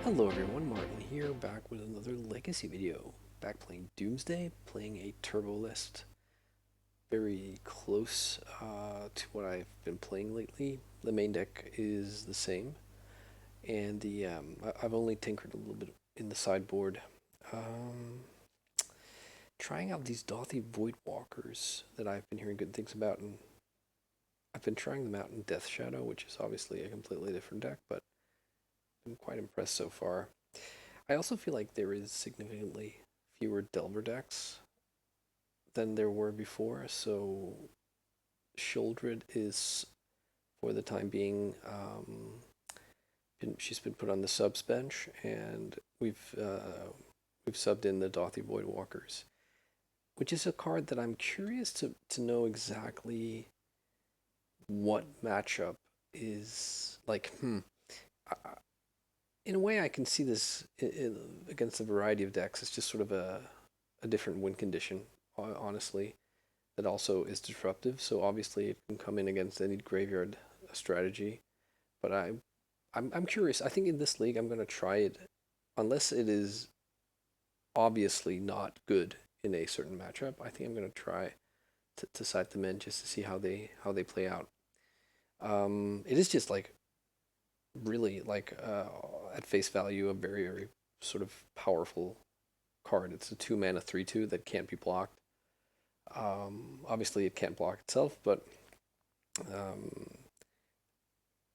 Hello everyone, Martin here, back with another Legacy video. Back playing Doomsday, playing a turbo list. Very close to what I've been playing lately. The main deck is the same, and I've only tinkered a little bit in the sideboard. Um, Trying out these Dauthi Voidwalkers that I've been hearing good things about, and I've been trying them out in Death Shadow, which is obviously a completely different deck, but I'm quite impressed so far. I also feel like there is significantly fewer Delver decks than there were before, so Shieldred is, for the time being, she's been put on the subs bench, and we've subbed in the Dauthi Voidwalkers, which is a card that I'm curious to know exactly what matchup is like. In a way, I can see this against a variety of decks. It's just sort of a different win condition, honestly, that also is disruptive. So obviously, it can come in against any graveyard strategy. But I'm curious. I think in this league, I'm going to try it, unless it is obviously not good in a certain matchup. I think I'm going to try to side them in just to see how they play out. It is just like really like at face value a very sort of powerful card. It's a 2 mana 3/2 that can't be blocked. Obviously, it can't block itself, but um,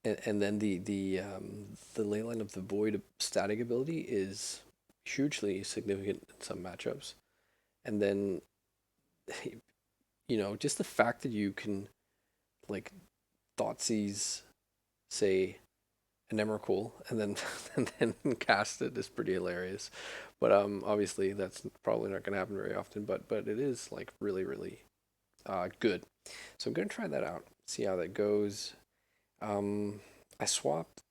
and then the Leyline of the Void static ability is hugely significant in some matchups. And then just the fact that you can like Thoughtseize, say, an Emrakul and then and then cast it is pretty hilarious. But obviously that's probably not going to happen very often. But it is like really good. So I'm going to try that out, see how that goes. I swapped.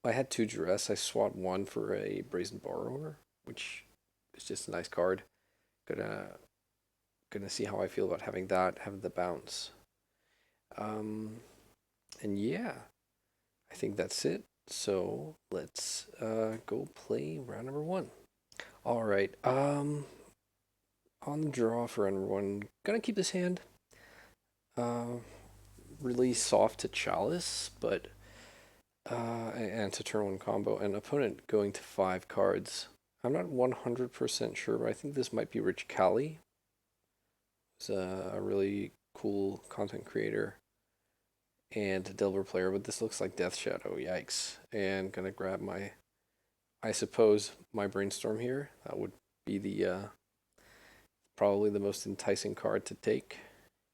I had 2 Duress. I swapped one for a Brazen Borrower, which is just a nice card. Gonna see how I feel about having that, having the bounce. And yeah, I think that's it. So let's go play round number 1. All right. On the draw for round number 1, gonna keep this hand uh, really soft to Chalice, but and to turn 1 combo. An opponent going to 5 cards. I'm not 100% sure, but I think this might be Rich Cali. He's a really cool content creator and a Delver player, but this looks like Death Shadow. Yikes. And gonna grab my, I suppose, my Brainstorm here. That would be the probably the most enticing card to take.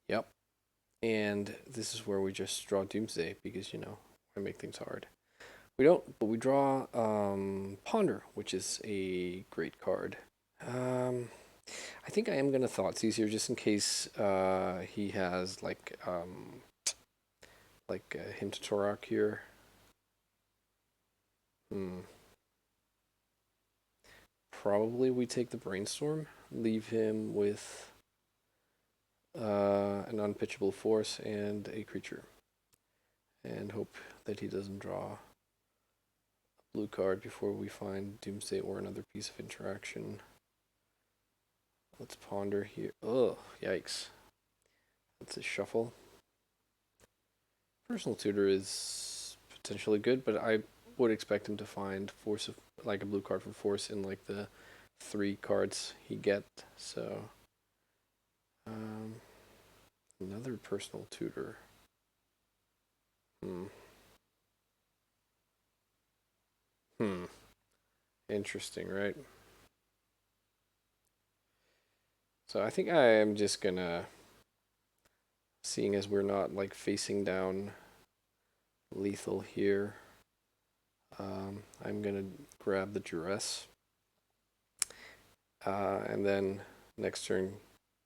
Yep. And this is where we just draw Doomsday because, I make things hard. We don't, but we draw Ponder, which is a great card. I think I am going to Thoughtseize here just in case he has like Hymn to Torok here. Probably we take the Brainstorm, leave him with an unpitchable force and a creature, and hope that he doesn't draw a blue card before we find Doomsday or another piece of interaction. Let's ponder here. Oh, yikes. That's a shuffle. Personal Tutor is potentially good, but I would expect him to find force of like a blue card for force in like the 3 cards he get. So another Personal Tutor. Interesting, right? So I think I am just gonna, seeing as we're not like facing down lethal here, I'm gonna grab the Duress. And then next turn,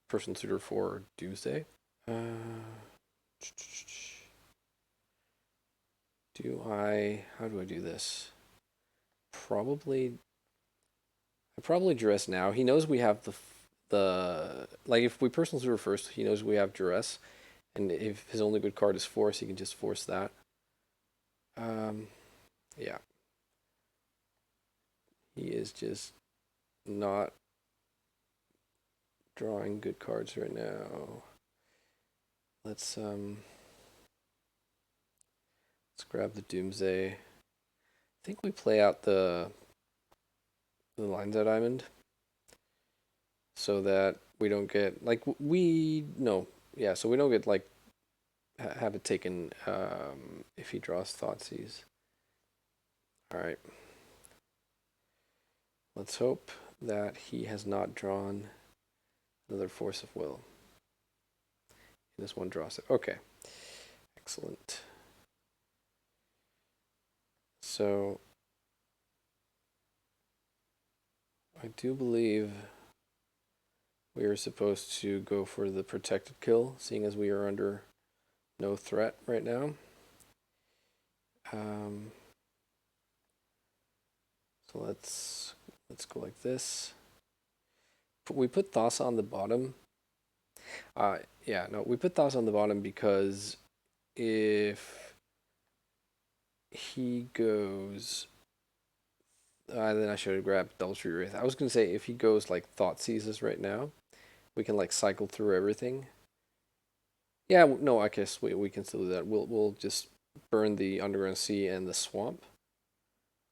Personal Tutor for Doomsday. How do I do this? I probably Duress now. He knows we have like if we Personal Tutor first, he knows we have Duress, and if his only good card is Force, he can just force that. Yeah. He is just not drawing good cards right now. Let's grab the Doomsday. I think we play out the lines out diamond so that we don't get like so we don't get like have it taken if he draws Thoughtseize. All right. Let's hope that he has not drawn another Force of Will. This one draws it. Okay. Excellent. So I do believe we are supposed to go for the protected kill, seeing as we are under no threat right now. So let's go like this. We put Thassa on the bottom. We put Thassa on the bottom because if he goes, then I should have grabbed Double Wraith. I was gonna say if he goes like Thoughtseizes right now, we can like cycle through everything. Yeah, no, I guess we can still do that. We'll just burn the Underground Sea and the swamp.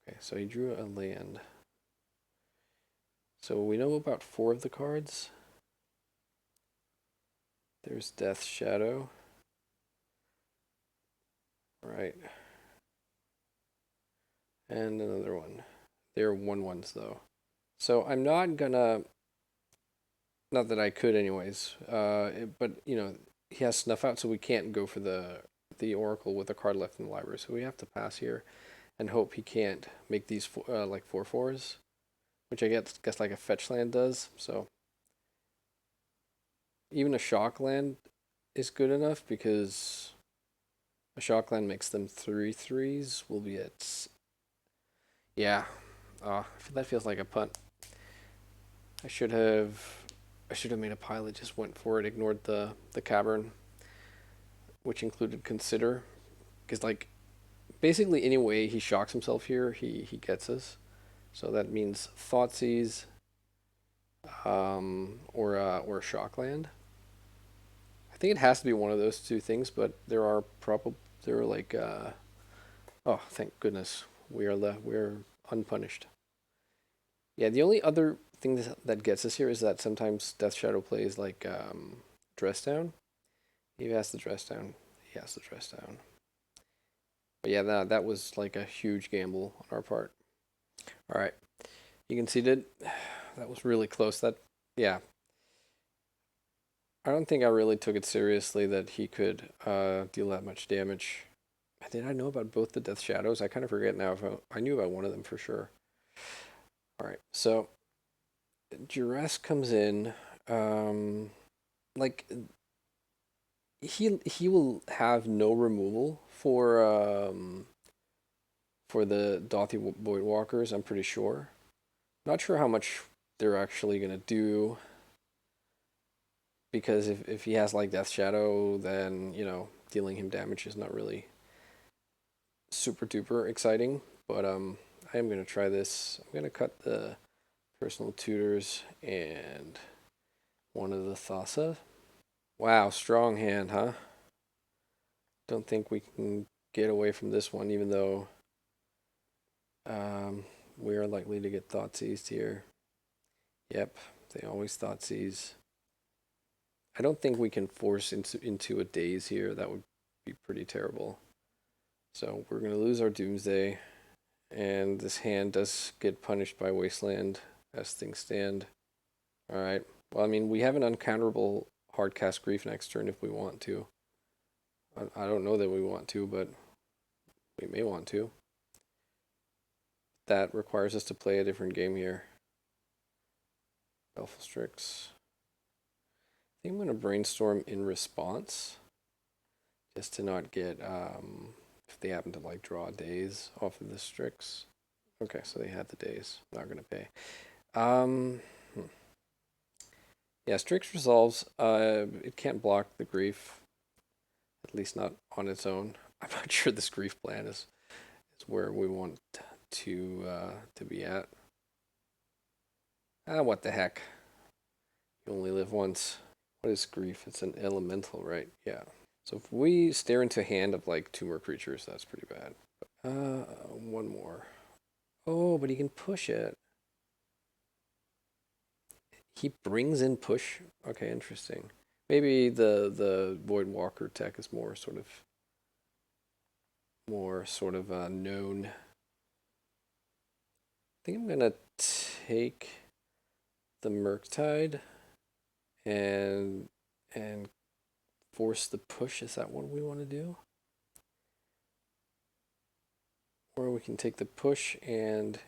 Okay, so he drew a land. So we know about 4 of the cards. There's Death Shadow. Right. And another one. They're 1/1s though. So I'm not gonna, not that I could anyways, but you know, he has Snuff Out, so we can't go for the Oracle with a card left in the library. So we have to pass here and hope he can't make these like 4/4s, which I guess like a fetch land does. So even a shock land is good enough because a shock land makes them 3/3s. We'll be at, yeah. That feels like a punt. I should have made a pile that just went for it, ignored the cavern, which included consider, because like basically any way he shocks himself here, he gets us. So that means Thoughtseize, or a shock land. I think it has to be one of those 2 things, but there are like oh, thank goodness we're unpunished. Yeah, the only other thing that gets us here is that sometimes Death Shadow plays like Dress Down. He has the Dress Down. He has the Dress Down. But yeah, that was like a huge gamble on our part. All right, you conceded. That was really close. Yeah. I don't think I really took it seriously that he could deal that much damage. Did I know about both the Death Shadows? I kind of forget now if I knew about one of them for sure. All right, so Duress comes in. Like he will have no removal for the Dauthi Voidwalkers. I'm pretty sure. Not sure how much they're actually gonna do, because if he has like Death Shadow, then you know dealing him damage is not really super duper exciting. But I am gonna try this. I'm gonna cut the personal tutors and one of the Thassa. Wow, strong hand, huh? Don't think we can get away from this one, even though we are likely to get Thoughtseized here. Yep, they always Thoughtseize. I don't think we can force into a daze here. That would be pretty terrible. So we're going to lose our Doomsday, and this hand does get punished by Wasteland as things stand. Alright, well, I mean, we have an uncounterable hardcast Grief next turn if we want to. I don't know that we want to, but we may want to. That requires us to play a different game here. Baleful Strix. I think I'm going to brainstorm in response, just to not get, if they happen to like draw days off of the Strix. Okay, so they had the days. Not going to pay. Yeah, Strix resolves. It can't block the Grief, at least not on its own. I'm not sure this Grief plan is where we want to be at. Ah, what the heck. You only live once. What is grief? It's an elemental, right? Yeah. So if we stare into a hand of like 2 more creatures, that's pretty bad. One more. Oh, but he can push it. He brings in push. Okay, interesting. Maybe the Voidwalker tech is more sort of known. I think I'm gonna take the Murktide and and force the push. Is that what we want to do? Or we can take the push and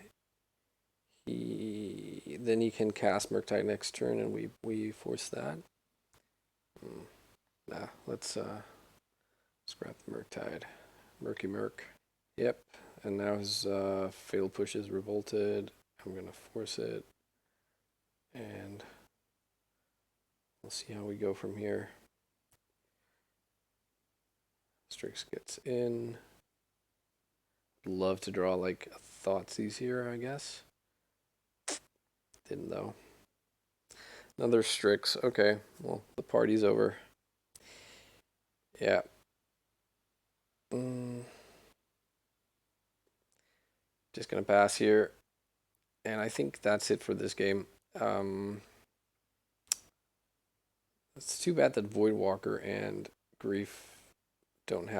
he can cast Murktide next turn and we force that. Nah, let's grab the Murktide. Murky Murk. Yep. And now his fatal push is revolted. I'm gonna force it. And we'll see how we go from here. Strix gets in. Love to draw like Thoughtseize here, I guess. Didn't though. Another Strix. Okay, well, the party's over. Yeah. Just gonna pass here. And I think that's it for this game. It's too bad that Voidwalker and Grief don't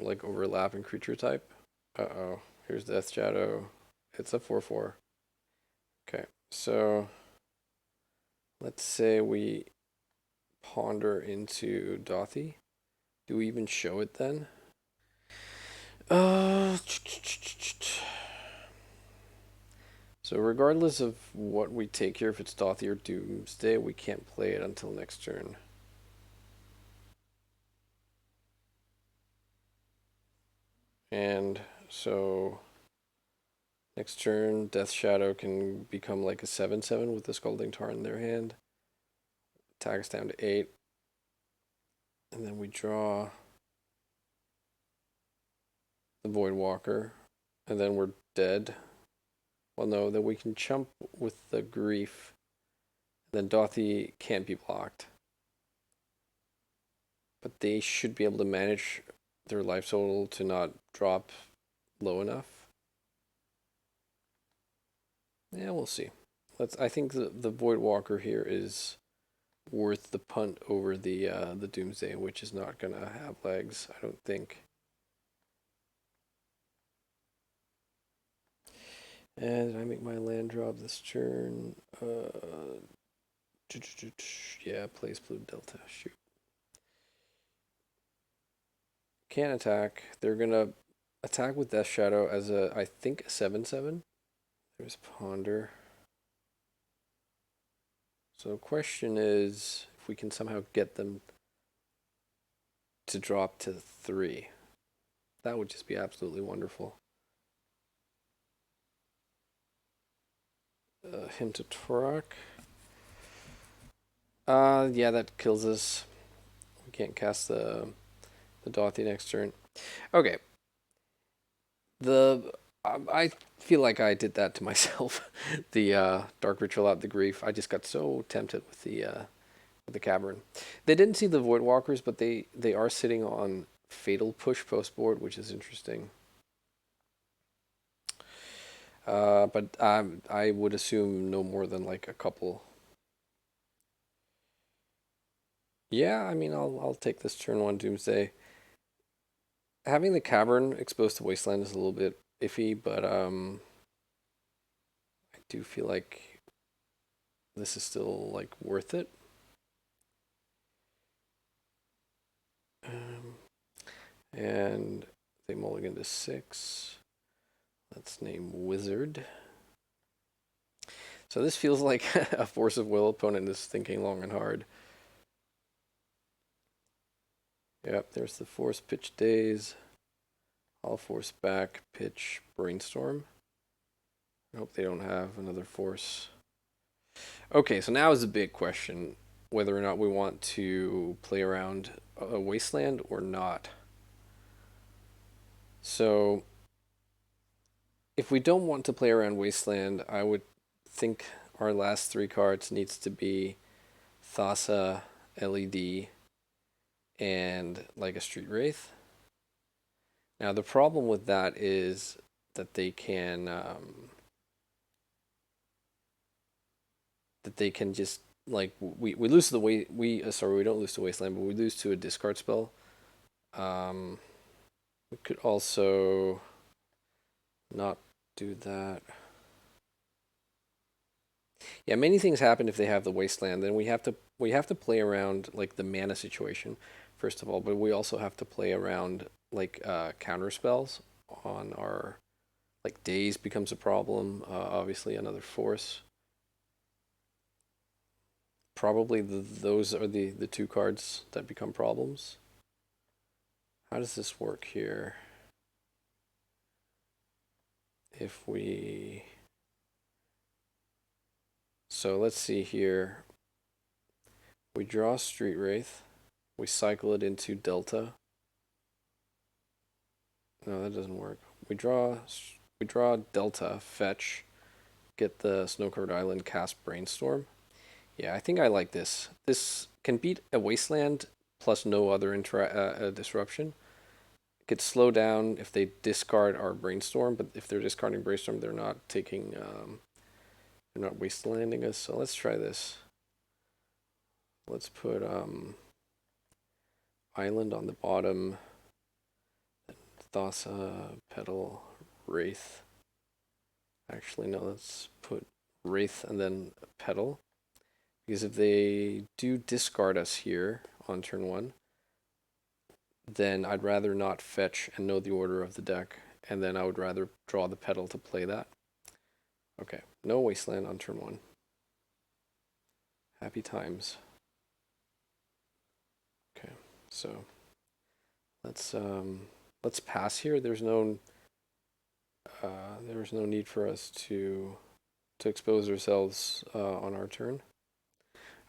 like overlap in creature type. Uh-oh. Here's Death Shadow. It's a 4/4. Okay, so let's say we ponder into Dauthi. Do we even show it then? So regardless of what we take here, if it's Dauthi or Doomsday, we can't play it until next turn. And so next turn, Death Shadow can become like a 7/7 with the Scalding Tarn in their hand. Attack us down to 8. And then we draw the Voidwalker. And then we're dead. Well, no, then we can chump with the Grief. Then Dauthi can't be blocked. But they should be able to manage their life total to not drop low enough. Yeah, we'll see. I think the Voidwalker here is worth the punt over the Doomsday, which is not gonna have legs, I don't think. And did I make my land drop this turn? Yeah, plays Blue Delta. Shoot. Can't attack. They're gonna attack with Death Shadow as I think a 7/7. There's Ponder. So the question is if we can somehow get them to drop to 3. That would just be absolutely wonderful. Him to Turok. Yeah, that kills us. We can't cast the Dauthi next turn. Okay. I feel like I did that to myself. The Dark Ritual out the Grief. I just got so tempted with the Cavern. They didn't see the Voidwalkers, but they are sitting on Fatal Push post board, which is interesting. But I would assume no more than like a couple. Yeah, I mean I'll take this turn 1 Doomsday. Having the Cavern exposed to Wasteland is a little bit iffy, but I do feel like this is still like worth it. And they mulligan to 6. Let's name Wizard. So this feels like a Force of Will opponent is thinking long and hard. Yep, there's the Force Pitch Daze. I'll force back, pitch, Brainstorm. I hope they don't have another force. Okay, so now is the big question whether or not we want to play around a Wasteland or not. So if we don't want to play around Wasteland, I would think our last three cards needs to be Thassa, LED, and like a Street Wraith. Now the problem with that is that they can just like we lose to the way we sorry, we don't lose to Wasteland, but we lose to a discard spell. We could also not do that. Yeah, many things happen if they have the Wasteland. Then we have to play around like the mana situation first of all, but we also have to play around like counter spells on our like Daze becomes a problem. Obviously, another force. Probably those are the two cards that become problems. How does this work here? If we... So let's see here. We draw Street Wraith. We cycle it into Delta. No, that doesn't work. We draw Delta, fetch, get the Snow-Covered Island, cast Brainstorm. Yeah, I think I like this. This can beat a Wasteland plus no other disruption. It could slow down if they discard our Brainstorm, but if they're discarding Brainstorm, they're not taking, they're not Wastelanding us. So let's try this. Let's put Island on the bottom. Thassa, Petal, Wraith. Actually, no, let's put Wraith and then Petal. Because if they do discard us here on turn 1, then I'd rather not fetch and know the order of the deck, and then I would rather draw the Petal to play that. Okay, no Wasteland on turn 1. Happy times. Okay, so let's pass here. There's no need for us to expose ourselves on our turn.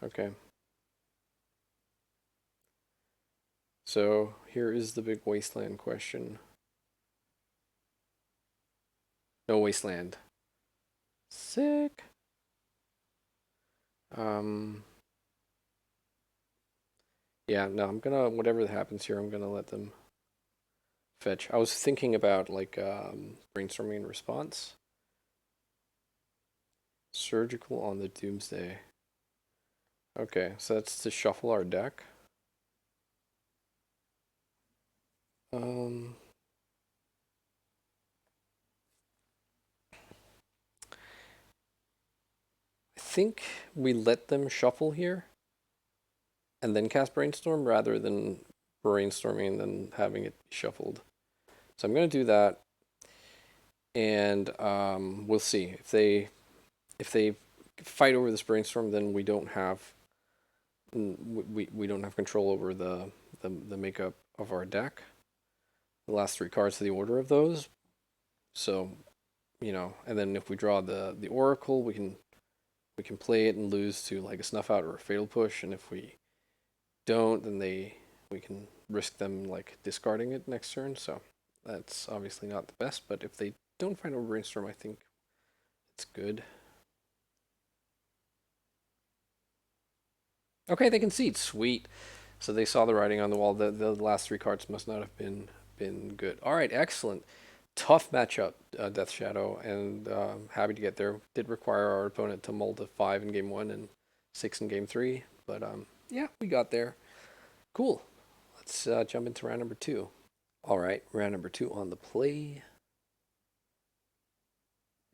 Okay. So here is the big Wasteland question. No Wasteland. Sick. Yeah, no, I'm gonna, whatever happens here, I'm gonna let them fetch. I was thinking about like brainstorming in response. Surgical on the Doomsday. Okay, so that's to shuffle our deck. I think we let them shuffle here and then cast Brainstorm rather than brainstorming and then having it shuffled. So I'm going to do that, and we'll see if they fight over this Brainstorm. Then we don't have control over the makeup of our deck. The last 3 cards to the order of those. So, and then if we draw the Oracle, we can play it and lose to like a Snuff Out or a Fatal Push, and if we don't, then we can risk them like discarding it next turn. So that's obviously not the best, but if they don't find over Brainstorm, I think it's good. Okay, they concede. Sweet. So they saw the writing on the wall. The last 3 cards must not have been good. All right, excellent. Tough matchup, Death Shadow, and happy to get there. Did require our opponent to mull to 5 in game 1 and 6 in game 3, but yeah, we got there. Cool. Let's jump into round number 2. All right, round number 2 on the play.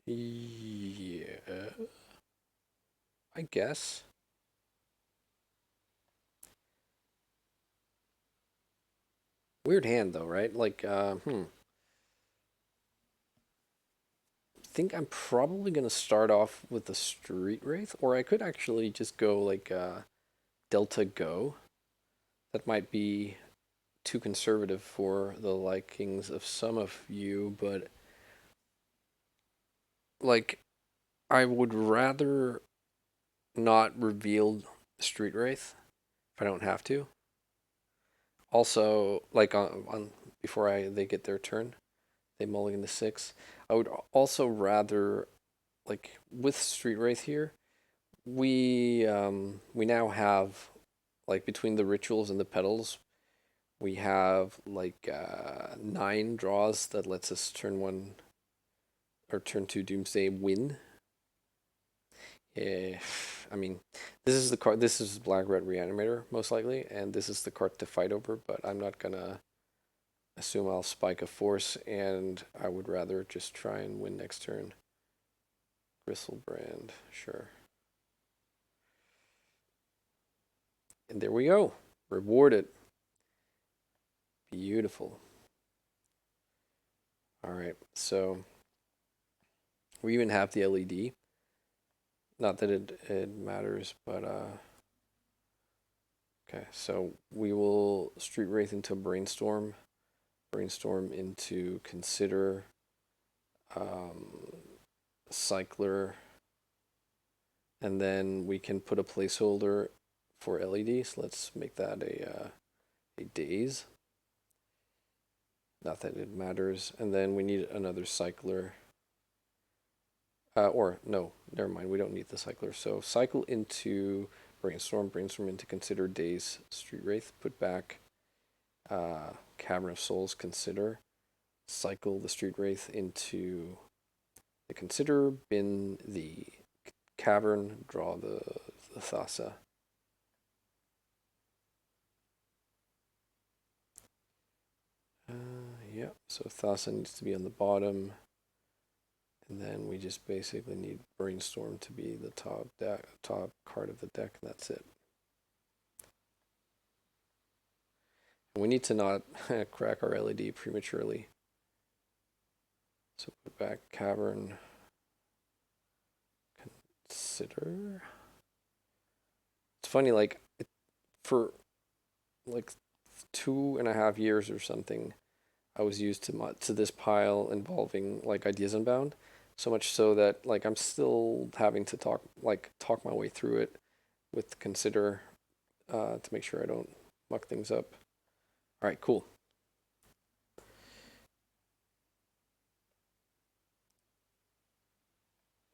Yeah, I guess. Weird hand though, right? Like, think I'm probably going to start off with the Street Wraith, or I could actually just go like Delta Go. That might be too conservative for the likings of some of you, but like I would rather not reveal Street Wraith if I don't have to. Also, like on before they get their turn, they mulligan to 6. I would also rather, like with Street Wraith here, we now have, like, between the rituals and the petals, we have like 9 draws that lets us turn 1 or turn 2 Doomsday win. Yeah, I mean, this is the card. This is Black Red Reanimator most likely, and this is the card to fight over. But I'm not gonna assume I'll spike a force, and I would rather just try and win next turn. Bristlebrand, sure. And there we go. Rewarded. Beautiful. All right, so we even have the LED. Not that it matters, but okay. So we will Street Wraith into Brainstorm, Brainstorm into Consider, Cycler, and then we can put a placeholder for LED. So let's make that a Daze. Not that it matters. And then we need another Cycler. Or no, never mind. We don't need the Cycler. So cycle into Brainstorm, Brainstorm into Consider, Daze, Street Wraith. Put back Cavern of Souls, Consider. Cycle the Street Wraith into the Consider, bin the Cavern, draw the Thassa. Yeah, so Thassa needs to be on the bottom. And then we just basically need Brainstorm to be the top card of the deck, and that's it. We need to not crack our LED prematurely. So put back Cavern, Consider. It's funny, like, for like 2.5 years or something, I was used to this pile involving like Ideas Unbound, so much so that like I'm still having to talk my way through it with Consider to make sure I don't muck things up. All right, cool.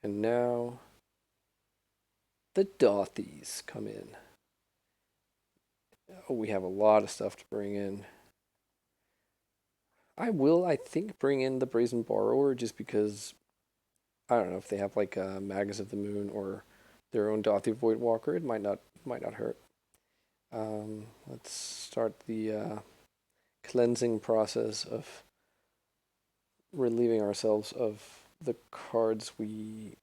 And now the Dauthies come in. Oh, we have a lot of stuff to bring in. I will, I think, bring in the Brazen Borrower just because I don't know if they have like Magus of the Moon or their own Dauthi Voidwalker. It might not hurt. Let's start the cleansing process of relieving ourselves of the cards we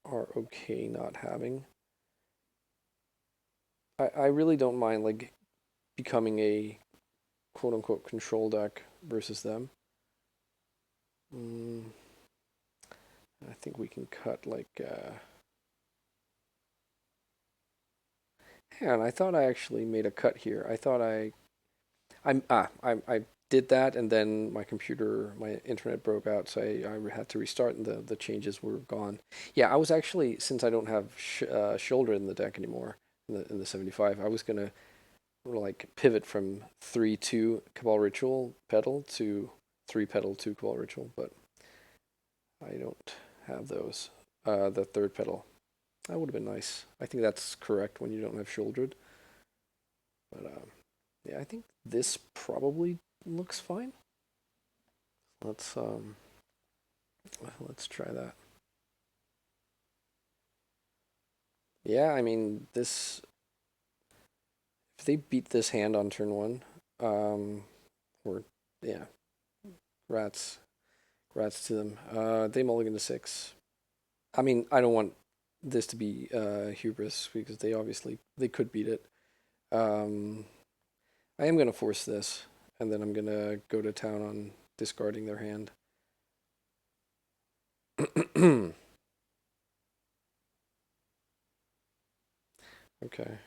are okay not having. I really don't mind like becoming a quote unquote control deck versus them. I think we can cut like and I thought I actually made a cut here. I thought I did that, and then my internet broke out, so I had to restart, and the changes were gone. Yeah, I was actually, since I don't have shoulder in the deck anymore in the 75, I was gonna like pivot from 3-2 Cabal Ritual Petal to 3 Petal 2 Cabal Ritual, but I don't have those. The third petal. That would have been nice. I think that's correct when you don't have shouldered. But yeah, I think this probably looks fine. Let's try that. Yeah, I mean this. If they beat this hand on turn 1, or yeah, rats, rats to them. They mulligan to 6. I mean, I don't want this to be hubris because they could beat it. I am gonna force this, and then I'm gonna go to town on discarding their hand. Okay.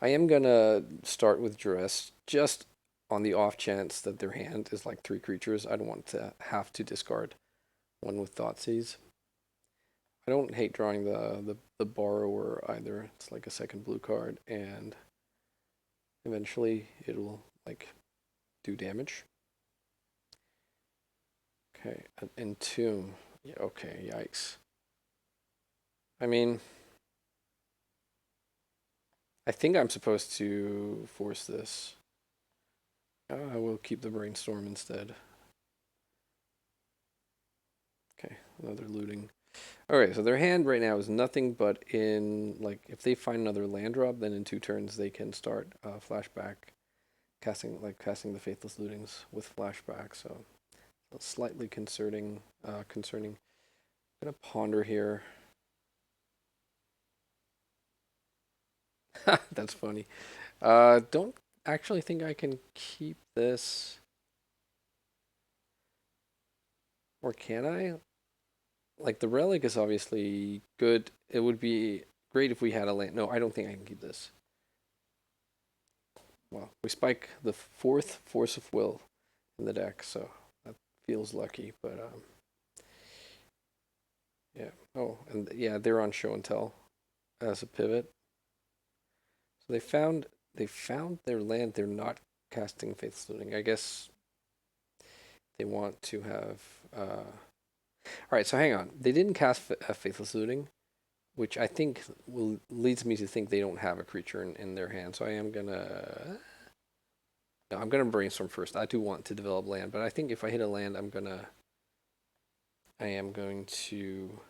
I am gonna start with duress just on the off chance that their hand is like 3 creatures. I don't want to have to discard one with Thoughtseize. I don't hate drawing the borrower either. It's like a second blue card, and eventually it'll like do damage. Okay, an entomb. Yeah, okay, yikes. I mean, I think I'm supposed to force this. I will keep the brainstorm instead. Okay, another looting. Alright, so their hand right now is nothing but in, like, if they find another land drop, then in 2 turns they can start flashback, casting the Faithless Lootings with flashback, so slightly concerning. I'm gonna ponder here. That's funny. Don't actually think I can keep this. Or can I? Like, the relic is obviously good. It would be great if we had a land. No, I don't think I can keep this. Well, we spike the 4th Force of Will in the deck, so that feels lucky, but yeah. Oh, and yeah, they're on show and tell as a pivot. So they found their land. They're not casting Faithless Looting. I guess they want to have all right, so hang on. They didn't cast Faithless Looting, which I think leads me to think they don't have a creature in their hand. So I am gonna. No, I'm gonna brainstorm first. I do want to develop land, but I think if I hit a land, I am going to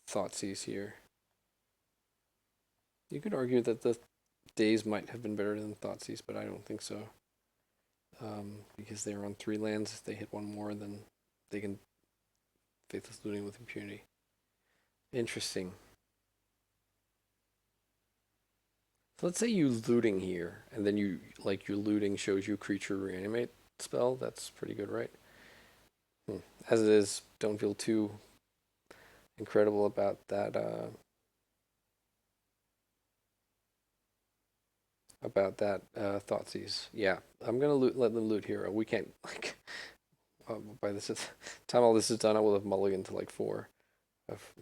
Thoughtseize here. You could argue that the days might have been better than Thoughtseize, but I don't think so. Because they're on 3 lands. If they hit one more, then they can Faithless Looting with impunity. Interesting. So let's say you looting here, and then you like your looting shows you creature reanimate spell. That's pretty good, right? As it is, don't feel too incredible about that. Thoughtseize. Yeah, I'm gonna let them loot here. We can't like by this time all this is done. I will have mulligan to like 4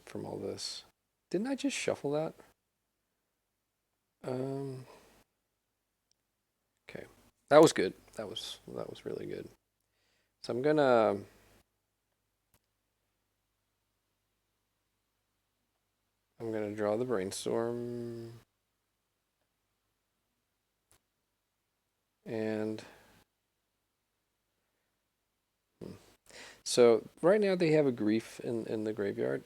from all this. Didn't I just shuffle that? Um. Okay, that was good. That was really good. So I'm gonna draw the brainstorm and so right now they have a grief in the graveyard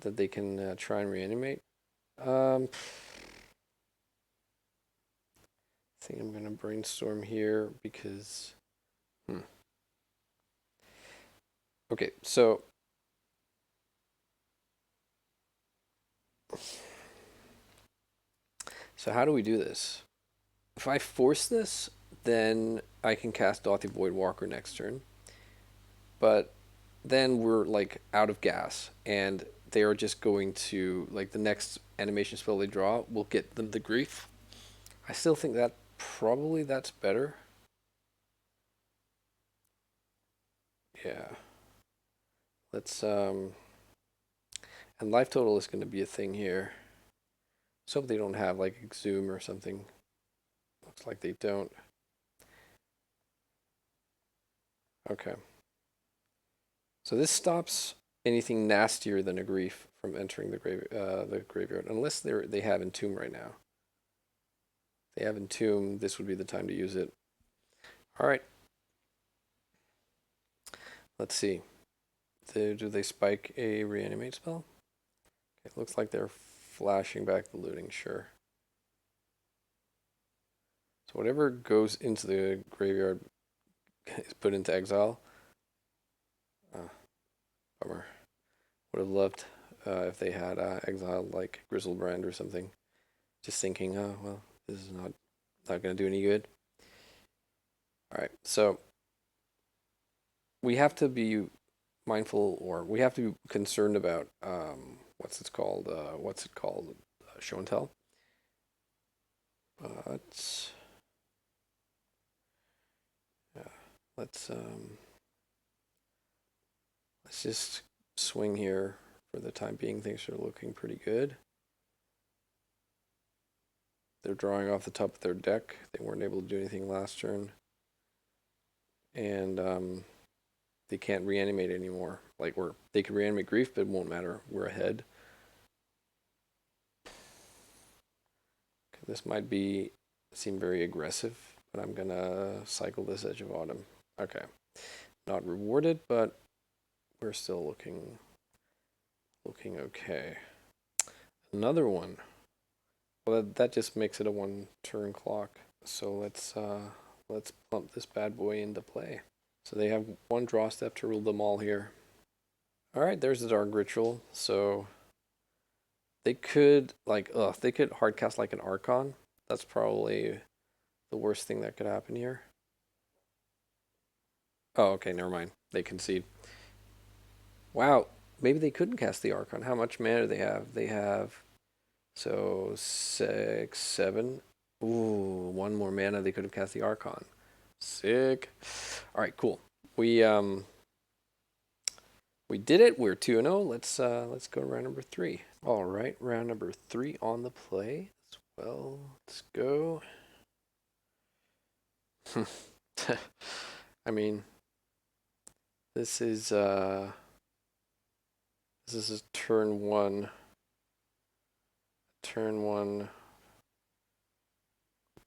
that they can try and reanimate. I think I'm gonna brainstorm here because okay, so how do we do this? If I force this, then I can cast Dauthi Voidwalker next turn. But then we're like out of gas, and they are just going to like the next animation spell they draw will get them the grief. I still think that probably that's better. Yeah. Let's and life total is gonna be a thing here. Let's hope they don't have like Exhume or something. Looks like they don't. Okay. So this stops anything nastier than a grief from entering the graveyard, unless they have Entomb right now. If they have Entomb, this would be the time to use it. All right. Let's see. Do they spike a reanimate spell? It looks like they're flashing back the looting. Sure. So whatever goes into the graveyard is put into exile. Bummer. Would have loved if they had exiled like Grizzlebrand or something. Just thinking, oh well, this is not going to do any good. All right, so we have to be mindful, or we have to be concerned about what's it called? Show and tell. But yeah, let's let's just swing here for the time being. Things are looking pretty good. They're drawing off the top of their deck. They weren't able to do anything last turn. And they can't reanimate anymore. Like they can reanimate grief, but it won't matter. We're ahead. This might seem very aggressive, but I'm gonna cycle this Edge of Autumn. Okay. Not rewarded, but we're still looking okay. Another one. Well, that just makes it a 1-turn clock. So let's plump this bad boy into play. So they have one draw step to rule them all here. All right, there's the Dark Ritual. So they could they could hardcast like an Archon. That's probably the worst thing that could happen here. Oh, okay, never mind. They concede. Wow, maybe they couldn't cast the Archon. How much mana do they have? They have so 6, 7. Ooh, one more mana. They could have cast the Archon. Sick. All right, cool. We did it. We're 2-0. Let's go to round number 3. All right, round number 3 on the play. Well, let's go. I mean, this is a turn 1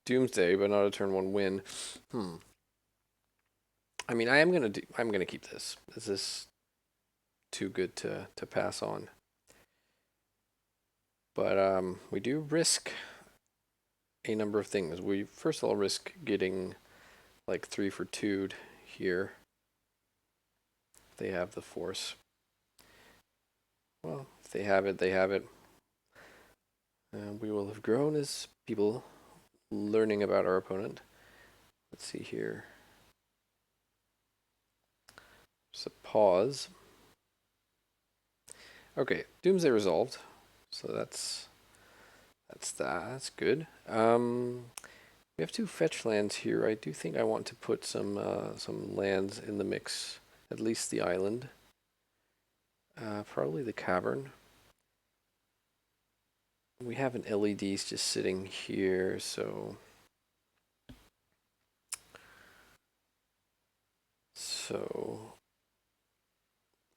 Doomsday, but not a turn 1 win. I mean, I'm gonna keep this. This is too good to pass on. But we do risk a number of things. We first of all risk getting like 3 for 2'd here. They have the force. Well, if they have it, they have it. We will have grown as people learning about our opponent. Let's see here. Just a pause. Okay, Doomsday resolved. So that's good. We have 2 fetch lands here. I do think I want to put some lands in the mix. At least the island. Probably the cavern. We have an LEDs just sitting here, so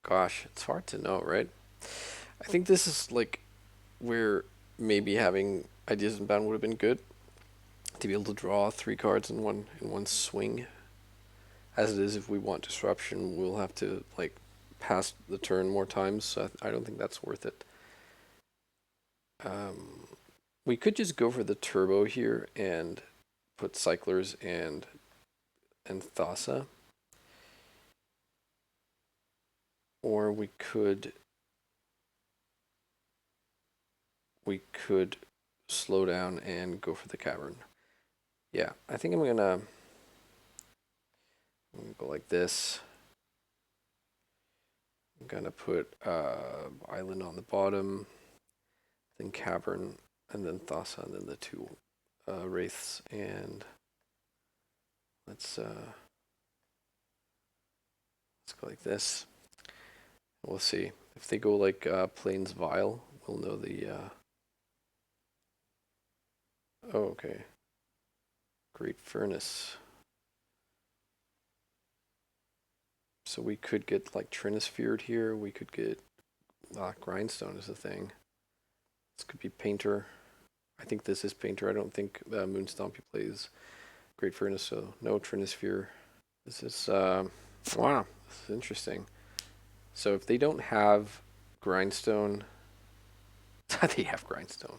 gosh, it's hard to know, right? I think this is like where maybe having Ideas Unbound would have been good to be able to draw 3 cards in one swing. As it is, if we want disruption, we'll have to like pass the turn more times. So I don't think that's worth it. We could just go for the turbo here and put cyclers and Thassa. Or we could slow down and go for the cavern. Yeah, I think I'm gonna go like this. I'm gonna put island on the bottom, then cavern, and then Thassa, and then the 2 wraiths, and let's go like this. We'll see if they go like Plains Vile. We'll know the. Oh, okay. Great Furnace. So we could get like Trinisphered here. We could get Grindstone is a thing. This could be Painter. I think this is Painter. I don't think Moonstompy plays Great Furnace, so no Trinisphere. This is wow. This is interesting. So if they don't have Grindstone, they have Grindstone.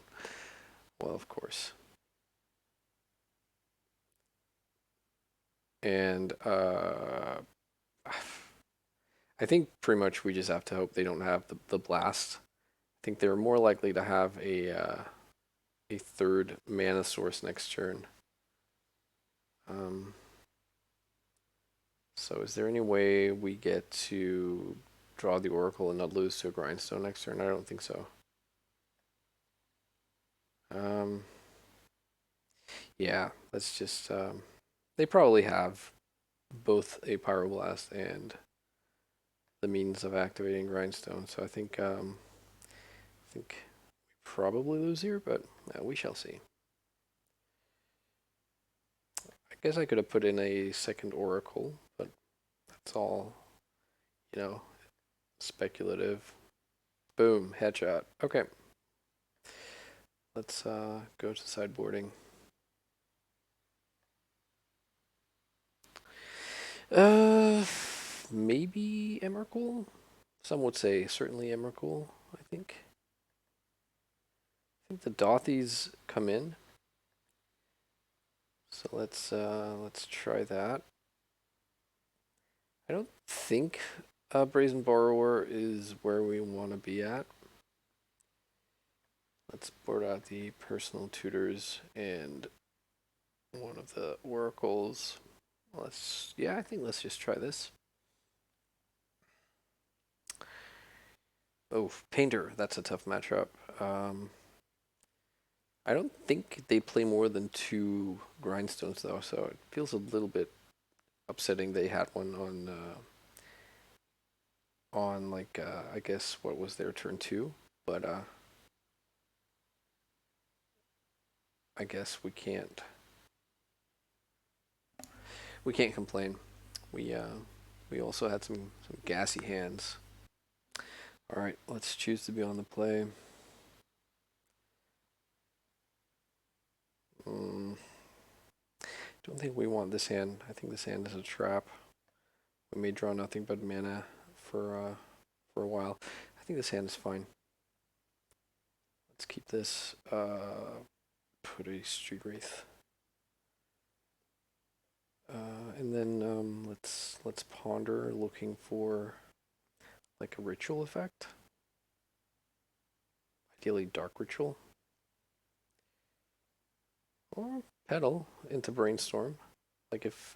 Well, of course. And I think pretty much we just have to hope they don't have the blast. I think they're more likely to have a 3rd mana source next turn. So is there any way we get to draw the Oracle and not lose to a Grindstone next turn? I don't think so. Yeah, let's just they probably have both a Pyroblast and the means of activating Grindstone. So I think we probably lose here, but we shall see. I guess I could have put in a 2nd Oracle, but that's all, speculative. Boom, headshot. Okay. Let's go to sideboarding. Uh, maybe Emrakul? Some would say certainly Emrakul, I think. I think the Dauthis come in. So let's try that. I don't think Brazen Borrower is where we want to be at. Let's board out the personal tutors and one of the oracles. I think let's just try this. Oh, Painter, that's a tough matchup. I don't think they play more than 2 grindstones though, so it feels a little bit upsetting they had one on like I guess what was their turn 2, but I guess we can't complain. We also had some gassy hands. All right, let's choose to be on the play. Don't think we want this hand. I think this hand is a trap. We may draw nothing but mana for a while. I think this hand is fine. Let's keep this. Put a Street Wraith. And then let's ponder looking for like a ritual effect. Ideally dark ritual. Or pedal into brainstorm. Like if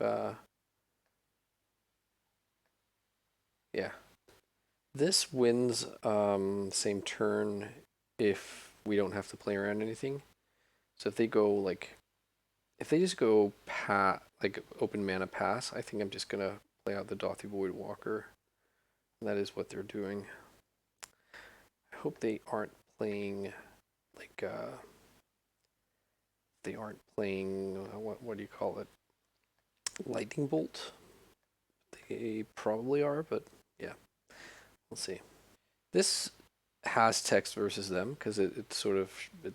yeah. This wins same turn if we don't have to play around anything. So if they go like if they just go like open mana pass, I think I'm just gonna play out the Dauthi Voidwalker. That is what they're doing. I hope they aren't playing like they aren't playing what do you call it? Lightning Bolt. They probably are, but yeah, we'll see. This has text versus them because it sort of it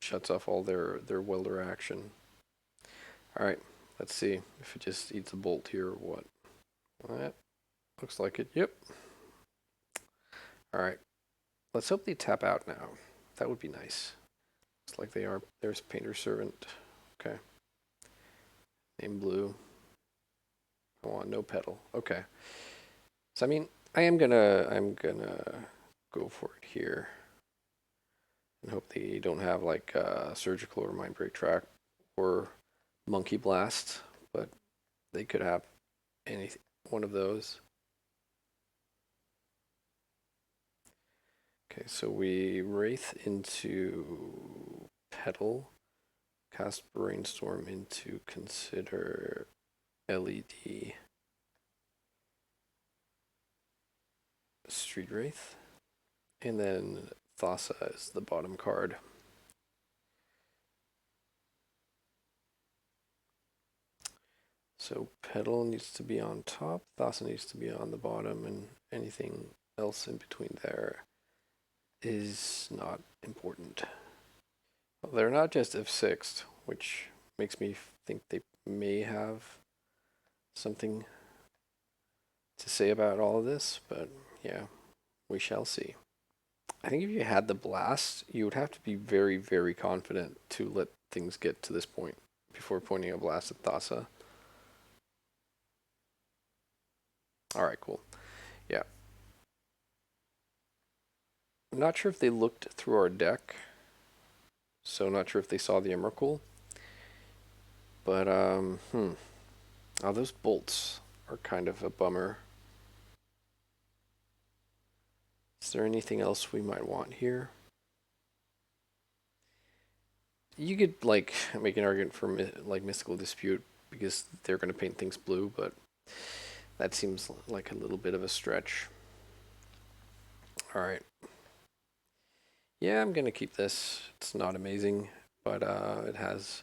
shuts off all their welder action. All right, let's see if it just eats a bolt here or what. All right, looks like it. Yep. All right, let's hope they tap out now. That would be nice. Looks like they are. There's Painter Servant. Okay. Name blue. Come on, no pedal. Okay. So I mean, I'm gonna go for it here, and hope they don't have like surgical or mindbreak track or monkey blast, but they could have any one of those. Okay, so we wraith into pedal, cast brainstorm into consider LED. Street Wraith. And then Thassa is the bottom card. So Pedal needs to be on top, Thassa needs to be on the bottom, and anything else in between there is not important. Well, they're not just F6'd, which makes me think they may have something to say about all of this, but yeah, we shall see. I think if you had the blast, you would have to be very, very confident to let things get to this point before pointing a blast at Thassa. Alright, cool. Yeah. I'm not sure if they looked through our deck, so not sure if they saw the Emrakul. But, oh, those bolts are kind of a bummer. Is there anything else we might want here? You could, like, make an argument for, like, Mystical Dispute, because they're going to paint things blue, but that seems like a little bit of a stretch. Alright. Yeah, I'm going to keep this. It's not amazing, but it has,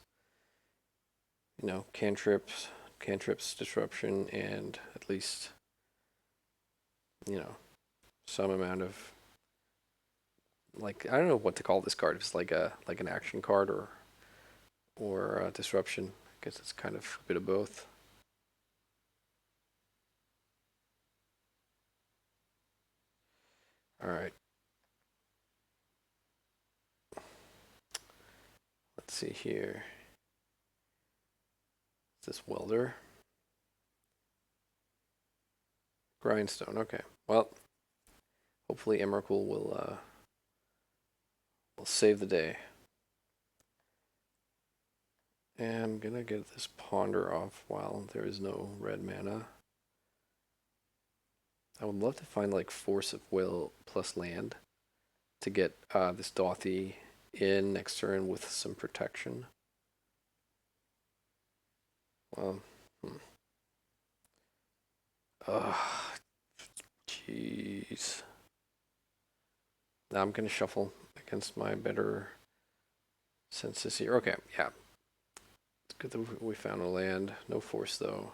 you know, cantrips, disruption, and at least, you know, some amount of like I don't know what to call this card. If it's like an action card or disruption. I guess it's kind of a bit of both. All right. Let's see here. Is this welder? Grindstone. Okay. Well, hopefully Emrakul will save the day. And I'm gonna get this ponder off while there is no red mana. I would love to find like Force of Will plus land to get this Dauthi in next turn with some protection. Well, ugh, jeez. Now I'm gonna shuffle against my better senses here. Okay, yeah. It's good that we found a land. No force though.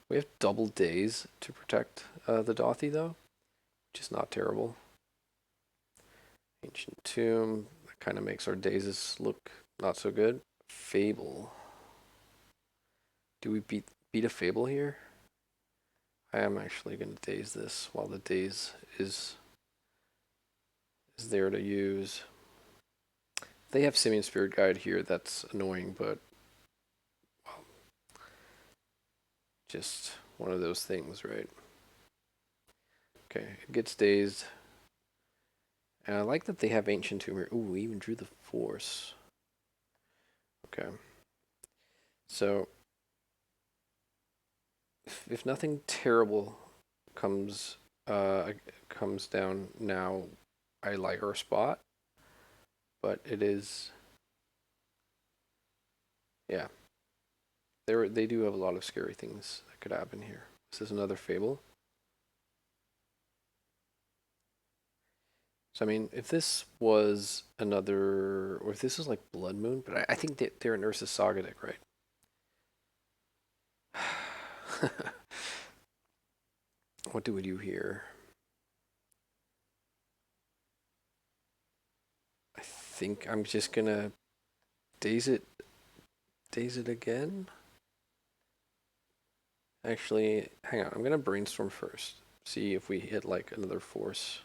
We have double days to protect the Dauthi though, which is not terrible. Ancient Tomb, that kind of makes our dazes look not so good. Fable. Do we beat a Fable here? I am actually going to daze this while the daze is there to use. They have Simian Spirit Guide here, that's annoying, but well, just one of those things, right? Okay, it gets dazed. And I like that they have Ancient Tomb here. Ooh, we even drew the Force. Okay. So, if nothing terrible comes comes down now, I like our spot. But it is, yeah. They do have a lot of scary things that could happen here. This is another Fable. So I mean, if this was another, or if this is like Blood Moon, but I think that they're an Ursa Saga deck, right? What do we do here? I think I'm just gonna daze it again. Actually, hang on. I'm gonna brainstorm first. See if we hit like another force.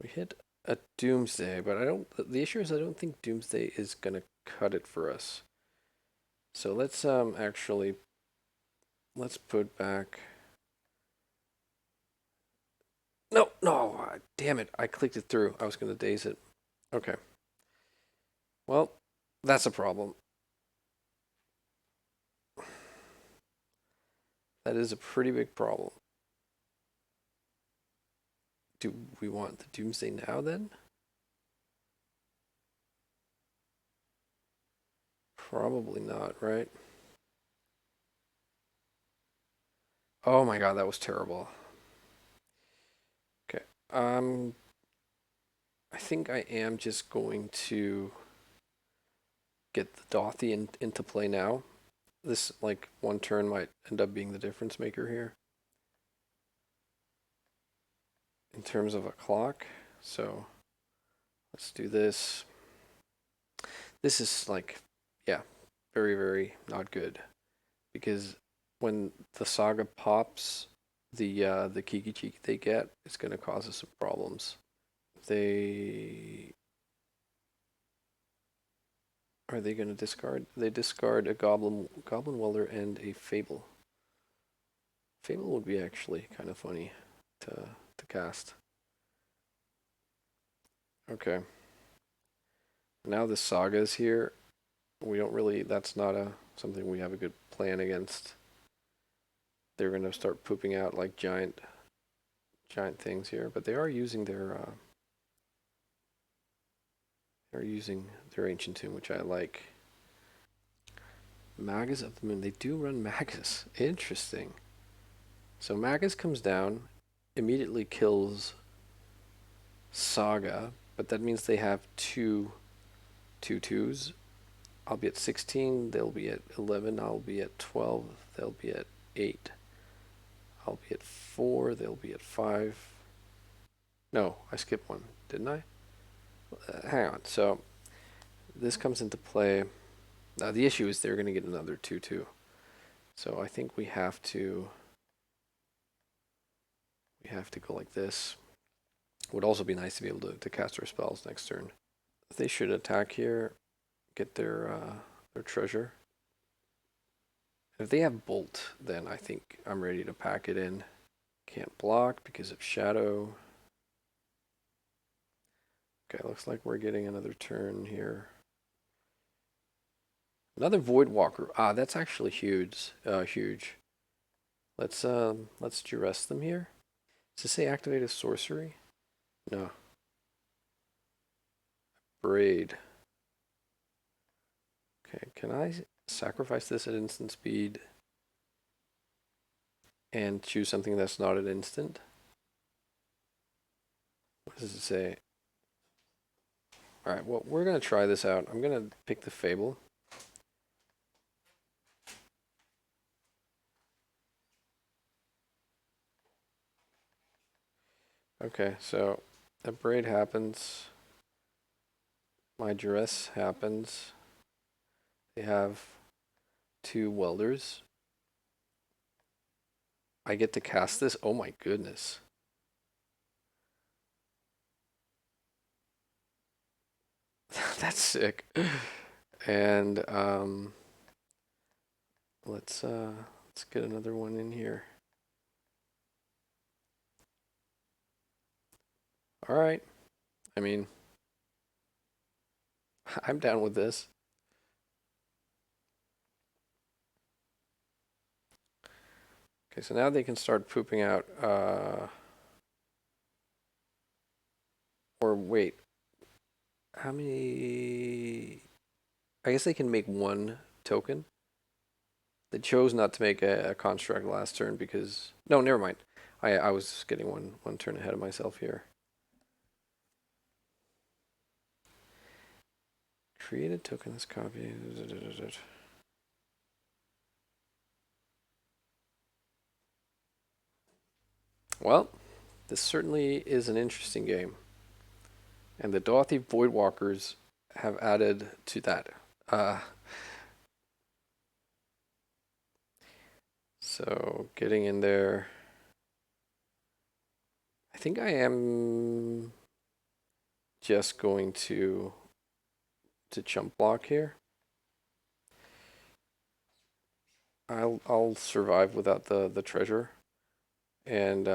We hit a Doomsday, but I don't. The issue is I don't think Doomsday is gonna cut it for us. So let's actually let's put back. No, no, damn it! I clicked it through. I was gonna daze it. Okay. Well, that's a problem. That is a pretty big problem. Do we want the Doomsday now then? Probably not, right? Oh my god, that was terrible. Okay. I think I am just going to get the Dauthi into play now. This, like, one turn might end up being the difference maker here. In terms of a clock. So, let's do this. This is, like, yeah, very, very not good. Because when the Saga pops, the Kiki Cheek they get, it's going to cause us some problems. They Are they going to discard? They discard a Goblin Welder and a Fable. Fable would be actually kind of funny to cast. Okay. Now the Saga is here. We don't really. That's not something we have a good plan against. They're going to start pooping out like giant things here, but they are using their Ancient Tomb, which I like. Magus of the Moon. They do run Magus. Interesting. So Magus comes down, immediately kills Saga, but that means they have two 2/2s. I'll be at 16, they'll be at 11, I'll be at 12, they'll be at 8. I'll be at 4, they'll be at 5. No, I skipped one, didn't I? Hang on, so this comes into play. Now the issue is they're going to get another 2/2. So I think we have to go like this. Would also be nice to be able to cast our spells next turn. They should attack here, get their treasure. If they have bolt, then I think I'm ready to pack it in. Can't block because of shadow. Okay, looks like we're getting another turn here. Another Voidwalker. Ah, that's actually huge. Huge. Let's duress them here. Does it say activate a sorcery? No. Braid. Okay, can I sacrifice this at instant speed and choose something that's not at instant? What does it say? Alright, well, we're going to try this out. I'm going to pick the Fable. Okay, so a braid happens. My duress happens. They have 2 welders. I get to cast this? Oh my goodness. That's sick. And let's get another one in here. All right. I mean, I'm down with this. Okay, so now they can start pooping out or wait. How many? I guess they can make 1 token. They chose not to make a construct last turn because no, never mind. I was getting one turn ahead of myself here. Create a token that's copy. Well, this certainly is an interesting game. And the Dauthi Voidwalkers have added to that. So getting in there. I think I am just going to chump block here. I'll survive without the treasure. And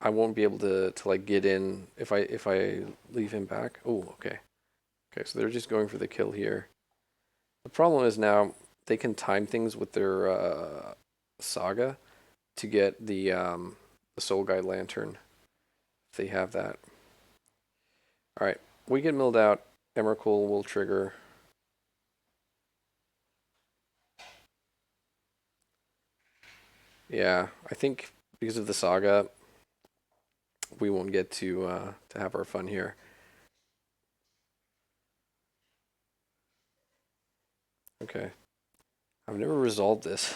I won't be able to like get in if I leave him back. Oh, okay. Okay, so they're just going for the kill here. The problem is now they can time things with their saga to get the Soul Guide Lantern if they have that. All right, we get milled out. Emrakul will trigger. Yeah, I think because of the saga, we won't get to have our fun here. Okay. I've never resolved this.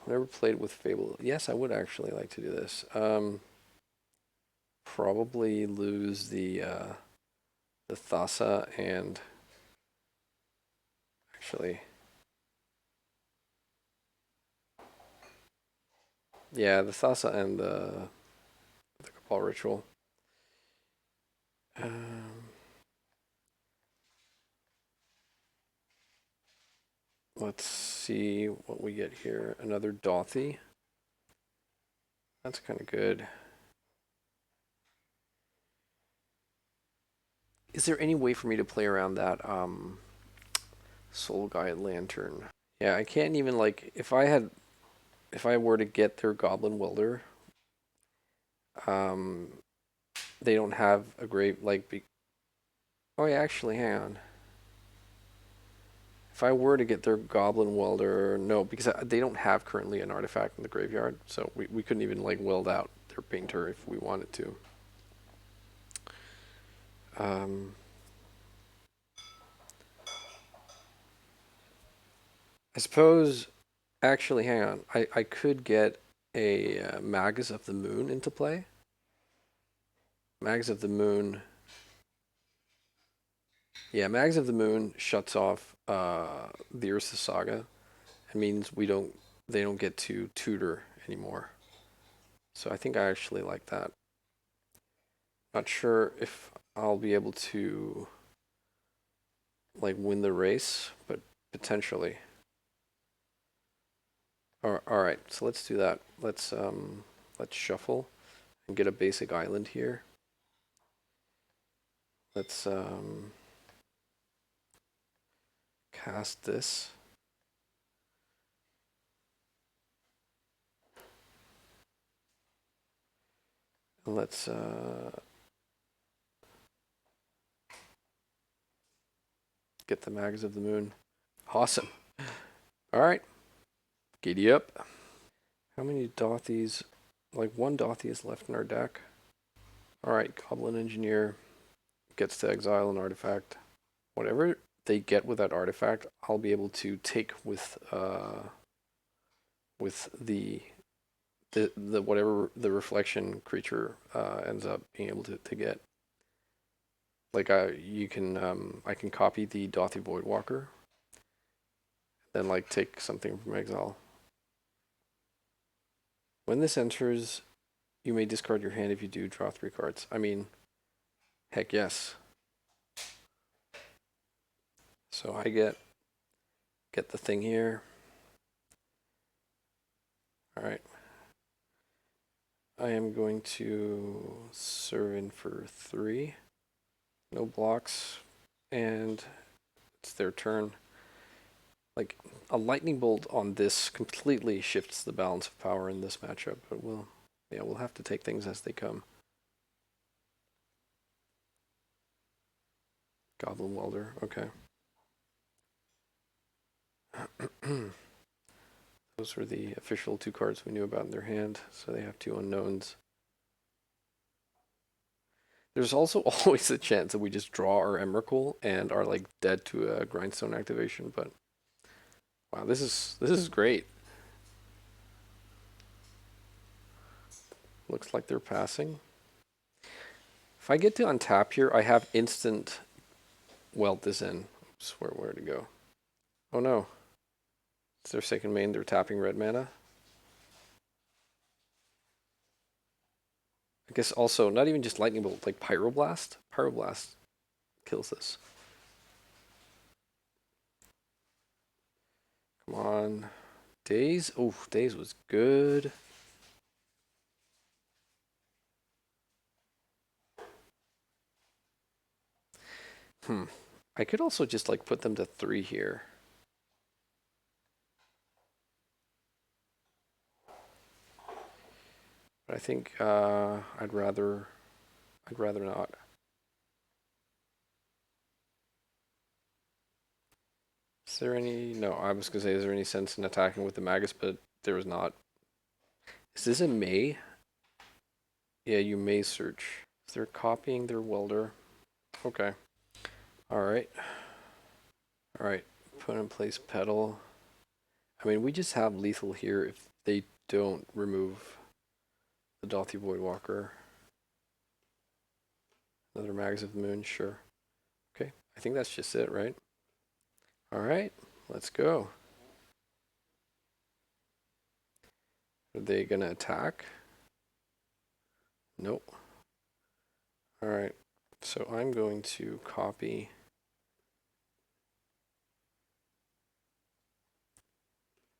Never played with Fable. Yes, I would actually like to do this. Probably lose the Thassa and actually, yeah, the Thassa and the Cabal Ritual. Let's see what we get here. Another Dauthi. That's kind of good. Is there any way for me to play around that Soul Guide Lantern? Yeah, I can't even like if I were to get their Goblin Welder, they don't have a great like. Oh yeah, actually, hang on. If I were to get their Goblin Welder, no, because they don't have currently an artifact in the graveyard, so we couldn't even like weld out their painter if we wanted to. suppose, actually, hang on. I could get a Magus of the Moon into play. Mags of the Moon. Yeah, Mags of the Moon shuts off the Ursa Saga. It means they don't get to tutor anymore. So I think I actually like that. Not sure if I'll be able to like win the race, but potentially. All right, so let's do that. Let's shuffle and get a basic island here. Let's cast this. And let's get the Mags of the Moon. Awesome. All right, giddy up. How many Dauthies? Like one Dauthi is left in our deck. All right, Goblin Engineer gets to exile an artifact. Whatever they get with that artifact, I'll be able to take with the whatever the reflection creature ends up being able to get. Like I can copy the Dauthi Voidwalker, then like take something from exile. When this enters, you may discard your hand. If you do, draw 3 cards. I mean, heck yes. So I get the thing here. All right. I am going to serve in for 3. No blocks. And it's their turn. Like, a lightning bolt on this completely shifts the balance of power in this matchup, but we'll have to take things as they come. Goblin Welder, okay. Those were the official 2 cards we knew about in their hand, so they have 2 unknowns. There's also always a chance that we just draw our Emrakul and are like dead to a grindstone activation, but wow, this is great. Looks like they're passing. If I get to untap here, I have instant welt this in. Oops, where to go? Oh no. It's their second main, they're tapping red mana. I guess also, not even just Lightning Bolt, like Pyroblast. Pyroblast kills this. Come on. Daze? Oh, Daze was good. I could also just like put them to 3 here. But I think I'd rather not. Is there any? No, I was gonna say, is there any sense in attacking with the Magus? But there was not. Is this a May? Yeah, you may search. Is they're copying their welder. Okay. All right. All right. Put in place pedal. I mean, we just have lethal here if they don't remove the Dauthi Voidwalker. Another Mags of the Moon, sure. Okay, I think that's just it, right? All right, let's go. Are they gonna attack? Nope. All right, so I'm going to copy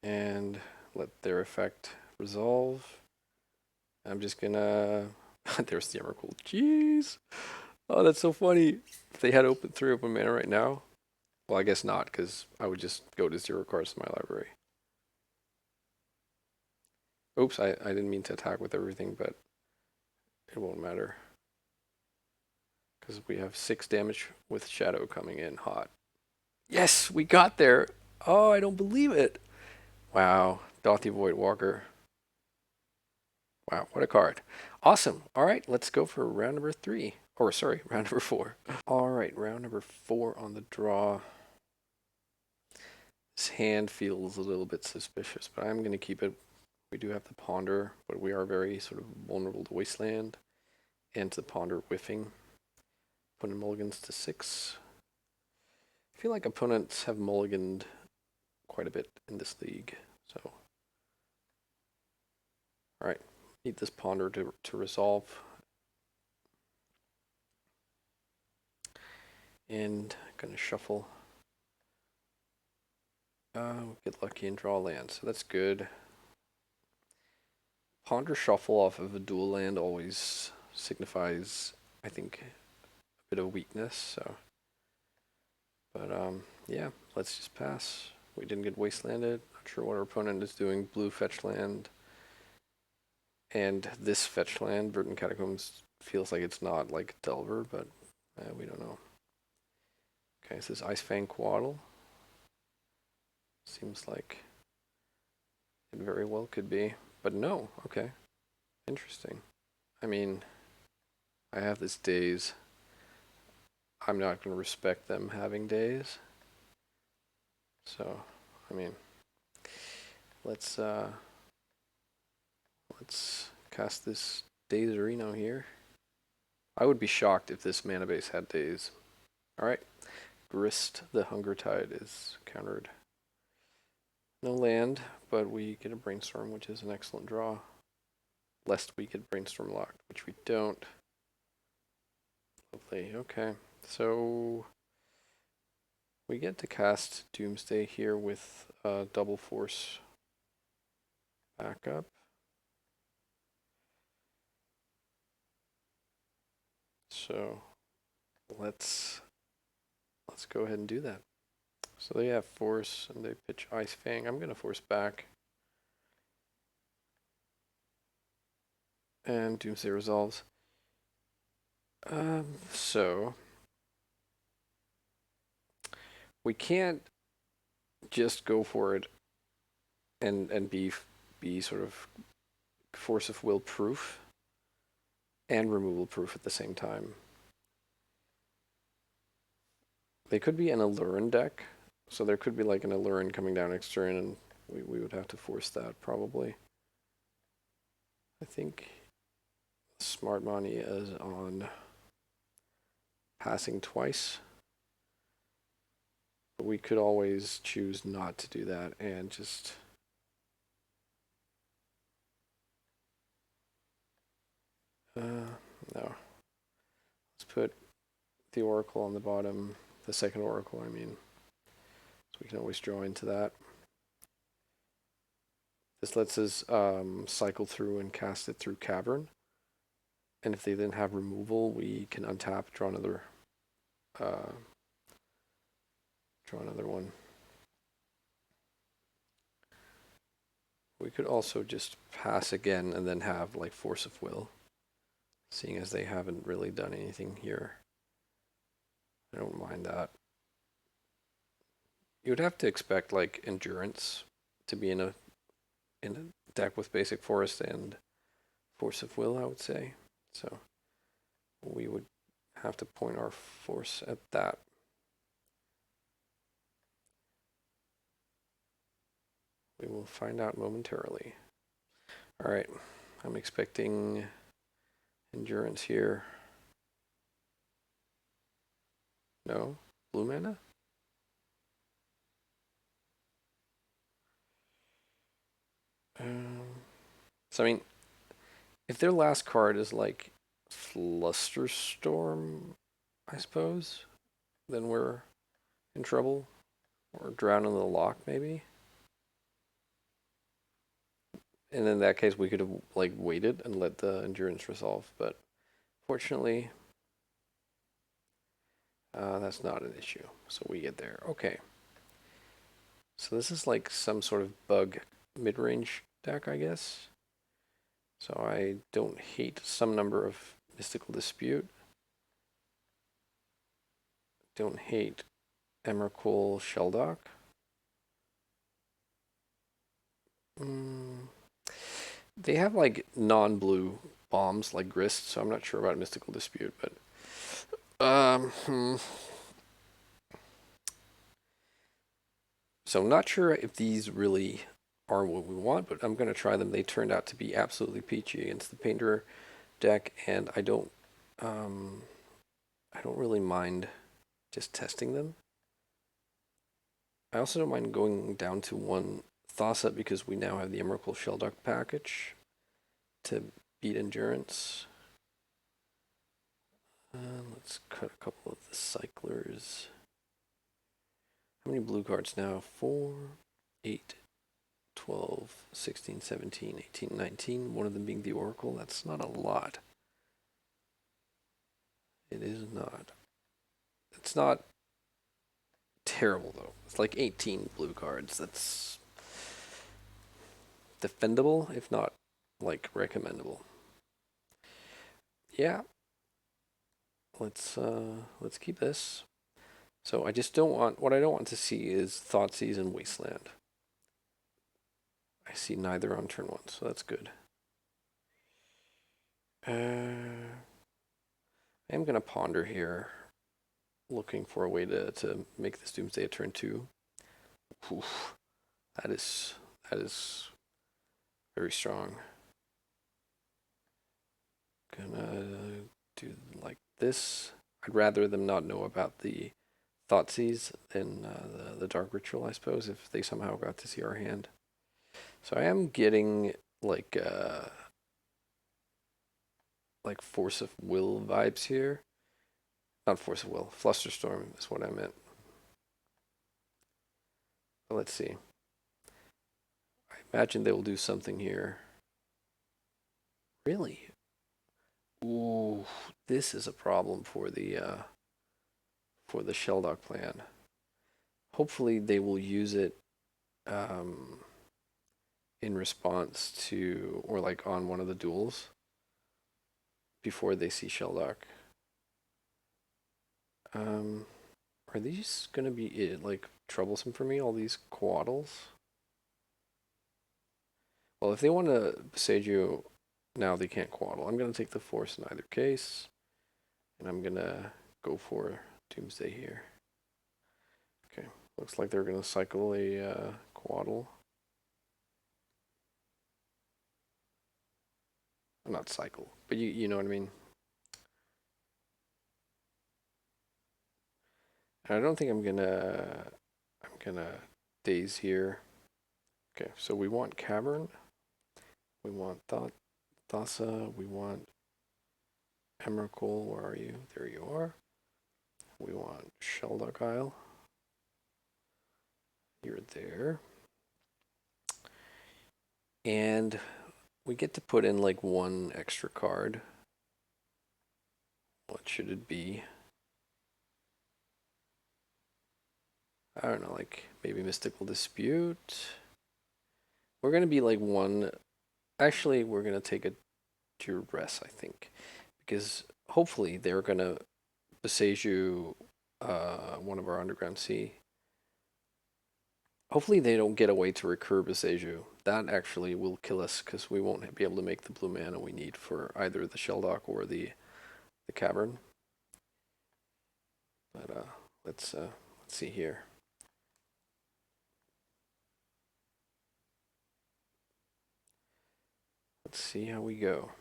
and let their effect resolve. I'm just gonna. There's the Emrakul. Jeez. Oh, that's so funny. If they had 3 open mana right now, well, I guess not, because I would just go to 0 cards in my library. Oops, I didn't mean to attack with everything, but it won't matter. Because we have 6 damage with Shadow coming in hot. Yes, we got there. Oh, I don't believe it. Wow, Dauthi Voidwalker. Wow, what a card. Awesome. All right, let's go for round number 3. Or, sorry, round number 4. All right, round number 4 on the draw. This hand feels a little bit suspicious, but I'm going to keep it. We do have the Ponder, but we are very sort of vulnerable to Wasteland and to the Ponder whiffing. Opponent mulligans to 6. I feel like opponents have mulliganed quite a bit in this league, so. Alright, need this Ponder to resolve. And gonna shuffle. We'll get lucky and draw land, so that's good. Ponder shuffle off of a dual land always signifies, I think, a bit of weakness, so. But yeah, let's just pass. We didn't get wastelanded. Not sure what our opponent is doing. Blue fetch land. And this fetch land, Verdant Catacombs, feels like it's not like Delver, but we don't know. Okay, this is Ice Fang Quaddle. Seems like it very well could be. But no, okay. Interesting. I mean, I have this daze. I'm not going to respect them having days. So, I mean, let's cast this Daze Reno here. I would be shocked if this mana base had days. Alright. Grist the Hunger Tide is countered. No land, but we get a Brainstorm, which is an excellent draw. Lest we get Brainstorm locked, which we don't. Lovely, okay. So we get to cast Doomsday here with double force backup. So let's go ahead and do that. So they have force and they pitch Ice Fang. I'm gonna force back. And Doomsday resolves. So we can't just go for it and be sort of force of will proof and removal proof at the same time. They could be an Allurin deck, so there could be like an Allurin coming down next turn, and we would have to force that probably. I think smart money is on passing twice. But we could always choose not to do that and just no. Let's put the Oracle on the bottom, the second Oracle, I mean. So we can always draw into that. This lets us cycle through and cast it through Cavern. And if they then have removal, we can untap, draw another one. We could also just pass again and then have like Force of Will, seeing as they haven't really done anything here. I don't mind that. You would have to expect like Endurance to be in a deck with basic forest and Force of Will, I would say. So we would have to point our force at that. We will find out momentarily. Alright, I'm expecting Endurance here. No? Blue mana? So I mean, if their last card is like Flusterstorm, I suppose, then we're in trouble. Or Drown in the Lock, maybe. And in that case, we could have like waited and let the Endurance resolve, but fortunately, that's not an issue. So we get there. Okay. So this is like some sort of bug mid-range deck, I guess. So I don't hate some number of Mystical Dispute. Don't hate Emrakul Shelldock. They have like non-blue bombs like Grist, so I'm not sure about Mystical Dispute, but So I'm not sure if these really are what we want, but I'm going to try them. They turned out to be absolutely peachy against the Painter deck, and I don't really mind just testing them. I also don't mind going down to one Thassa because we now have the Emrakul Shelduck package to beat Endurance. Let's cut a couple of the Cyclers. How many blue cards now? 4, 8, 12, 16, 17, 18, 19. One of them being the Oracle. That's not a lot. It is not. It's not terrible, though. It's like 18 blue cards. That's defendable, if not, like, recommendable. Yeah. Let's keep this. So I just don't want, what I don't want to see is Thoughtseize and Wasteland. I see neither on turn 1, so that's good. I am going to ponder here, looking for a way to make this Doomsday a turn 2. Oof, that is very strong. Gonna do like this. I'd rather them not know about the Thoughtseize than the Dark Ritual, I suppose, if they somehow got to see our hand. So I am getting like Force of Will vibes here. Not Force of Will, Flusterstorm is what I meant. But let's see. I imagine they will do something here. Really? Ooh, this is a problem for the Sheldock plan. Hopefully they will use it in response to, or like on one of the duels before they see Sheldock. Are these gonna be like troublesome for me, all these Quaddles? Well, if they want to Boseiju now, they can't Quaddle. I'm gonna take the Force in either case, and I'm gonna go for Doomsday here. Okay, looks like they're gonna cycle a Quaddle. Not cycle, but you know what I mean. And I don't think I'm gonna daze here. Okay, so we want Cavern, we want Thassa, we want Emrakul. Where are you? There you are. We want Shelduck Isle. You're there. And we get to put in like one extra card. What should it be? I don't know, like maybe Mystical Dispute. We're gonna be like one. Actually, we're gonna take a Duress, I think, because hopefully they're gonna Boseiju one of our Underground Sea. Hopefully they don't get away to recur Boseiju. That actually will kill us because we won't be able to make the blue mana we need for either the Sheldock or the Cavern. But let's see here. Let's see how we go.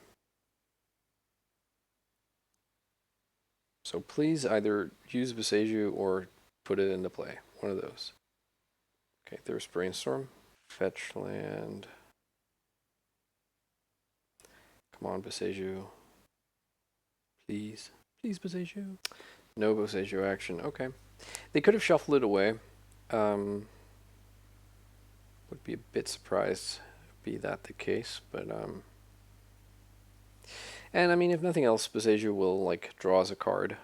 So please either use Boseiju or put it into play. One of those. Okay, there's Brainstorm. Fetch land. Come on, Boseiju. Please. Please, Boseiju. No Boseiju action. Okay. They could have shuffled it away. Would be a bit surprised be that the case, but and I mean, if nothing else, Boseiju will like draw as a card.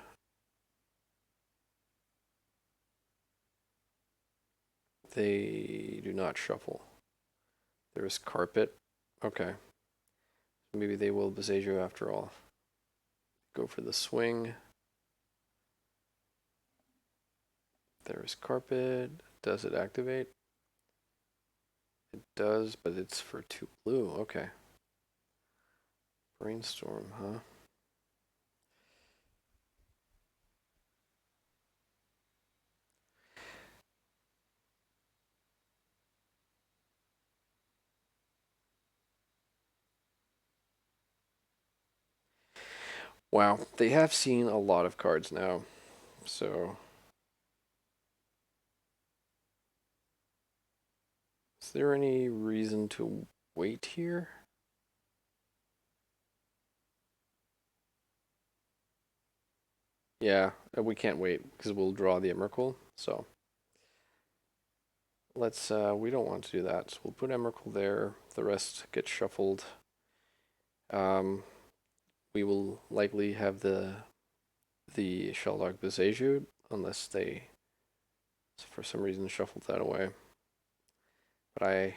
They do not shuffle. There's Carpet. Okay. Maybe they will Boseiju after all. Go for the swing. There's Carpet. Does it activate? It does, but it's for 2 blue. Okay. Brainstorm, huh? Wow, they have seen a lot of cards now, so is there any reason to wait here? Yeah, we can't wait because we'll draw the Emrakul. So let's we don't want to do that. So we'll put Emrakul there. The rest get shuffled. Um, we will likely have the Sheldog Beseju unless they for some reason shuffled that away. But I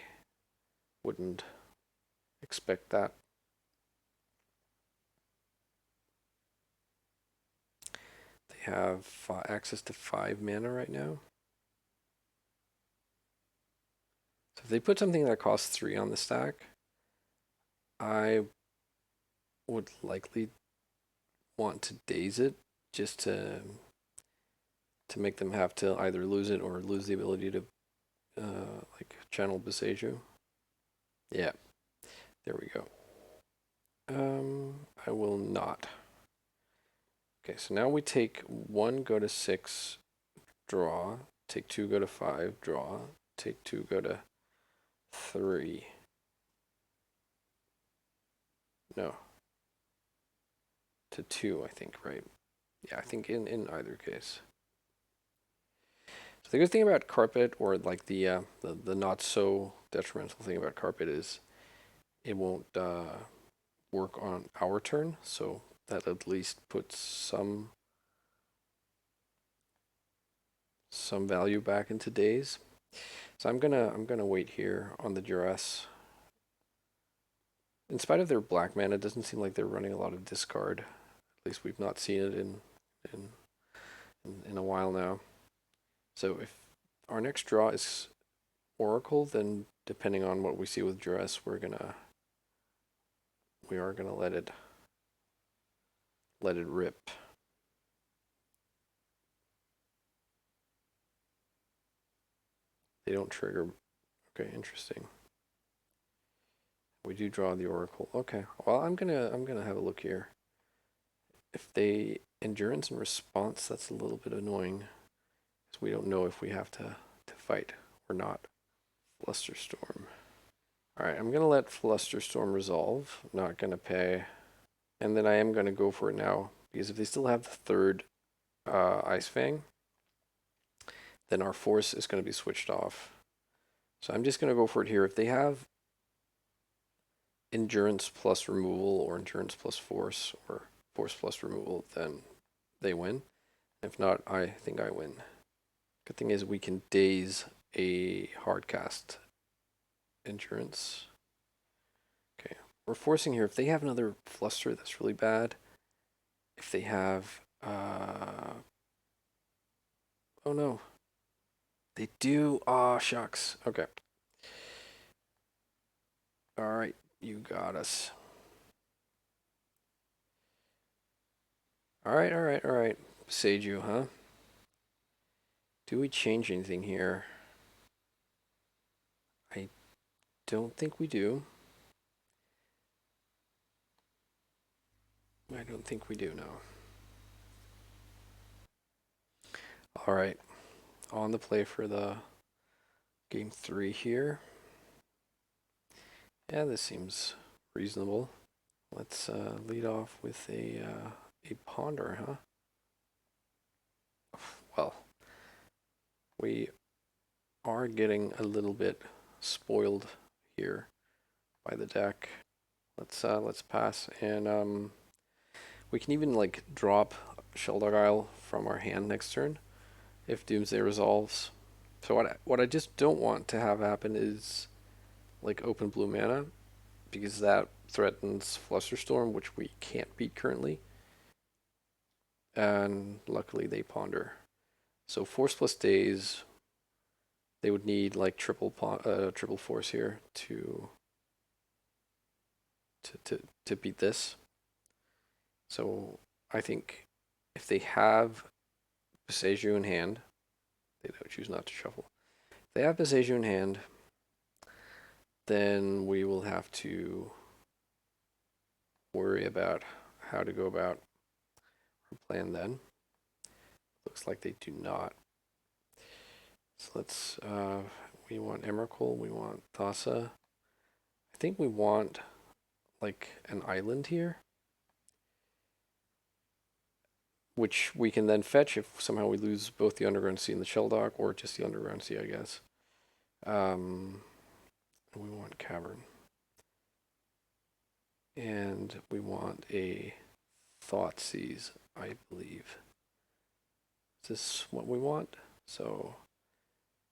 wouldn't expect that. They have access to 5 mana right now. So if they put something that costs 3 on the stack, I would likely want to daze it just to make them have to either lose it or lose the ability to like channel Beseju. Yeah, there we go. I will not. Okay, so now we take 1, go to 6, draw. Take 2, go to 5, draw. Take 2, go to 3. No. To 2, I think, right? Yeah, I think in either case. So the good thing about carpet, or like the not so detrimental thing about carpet, is it won't work on our turn, so that at least puts some value back into days. So I'm gonna wait here on the duress. In spite of their black mana, it doesn't seem like they're running a lot of discard. At least we've not seen it in a while now. So if our next draw is Oracle, then depending on what we see with duress, we are gonna let it rip. They don't trigger. Okay, interesting. We do draw the Oracle. Okay, well I'm gonna have a look here. If they endurance and response, that's a little bit annoying because we don't know if we have to fight or not. Flusterstorm. All right, I'm gonna let Flusterstorm resolve. I'm not gonna pay, and then I am gonna go for it now because if they still have the third Ice Fang, then our force is gonna be switched off. So I'm just gonna go for it here. If they have endurance plus removal or endurance plus force or force plus removal, then they win. If not, I think I win. Good thing is we can daze a hard cast endurance. Okay, we're forcing here. If they have another fluster, that's really bad. If they have, oh no, they do. Ah, shucks. Okay. All right, you got us. All right, all right, all right. Seiju, huh? Do we change anything here? I don't think we do. I don't think we do, no. All right, on the play for the game 3 here. Yeah, this seems reasonable. Let's lead off with a ponder, huh? Well, we are getting a little bit spoiled here by the deck. Let's pass, and we can even like drop Sheldog Isle from our hand next turn if Doomsday resolves. So what I just don't want to have happen is like open blue mana, because that threatens Flusterstorm, which we can't beat currently. And luckily they ponder. So force plus days, they would need like triple force here to beat this. So I think if they have Beseju in hand, they don't choose not to shuffle. If they have Beseju in hand, then we will have to worry about how to go about plan then. Looks like they do not. So let's, we want Emrakul, we want Thassa. I think we want like an island here, which we can then fetch if somehow we lose both the Underground Sea and the Shelldock, or just the Underground Sea, I guess. We want Cavern. And we want a Thoughtseize, I believe. Is this what we want? So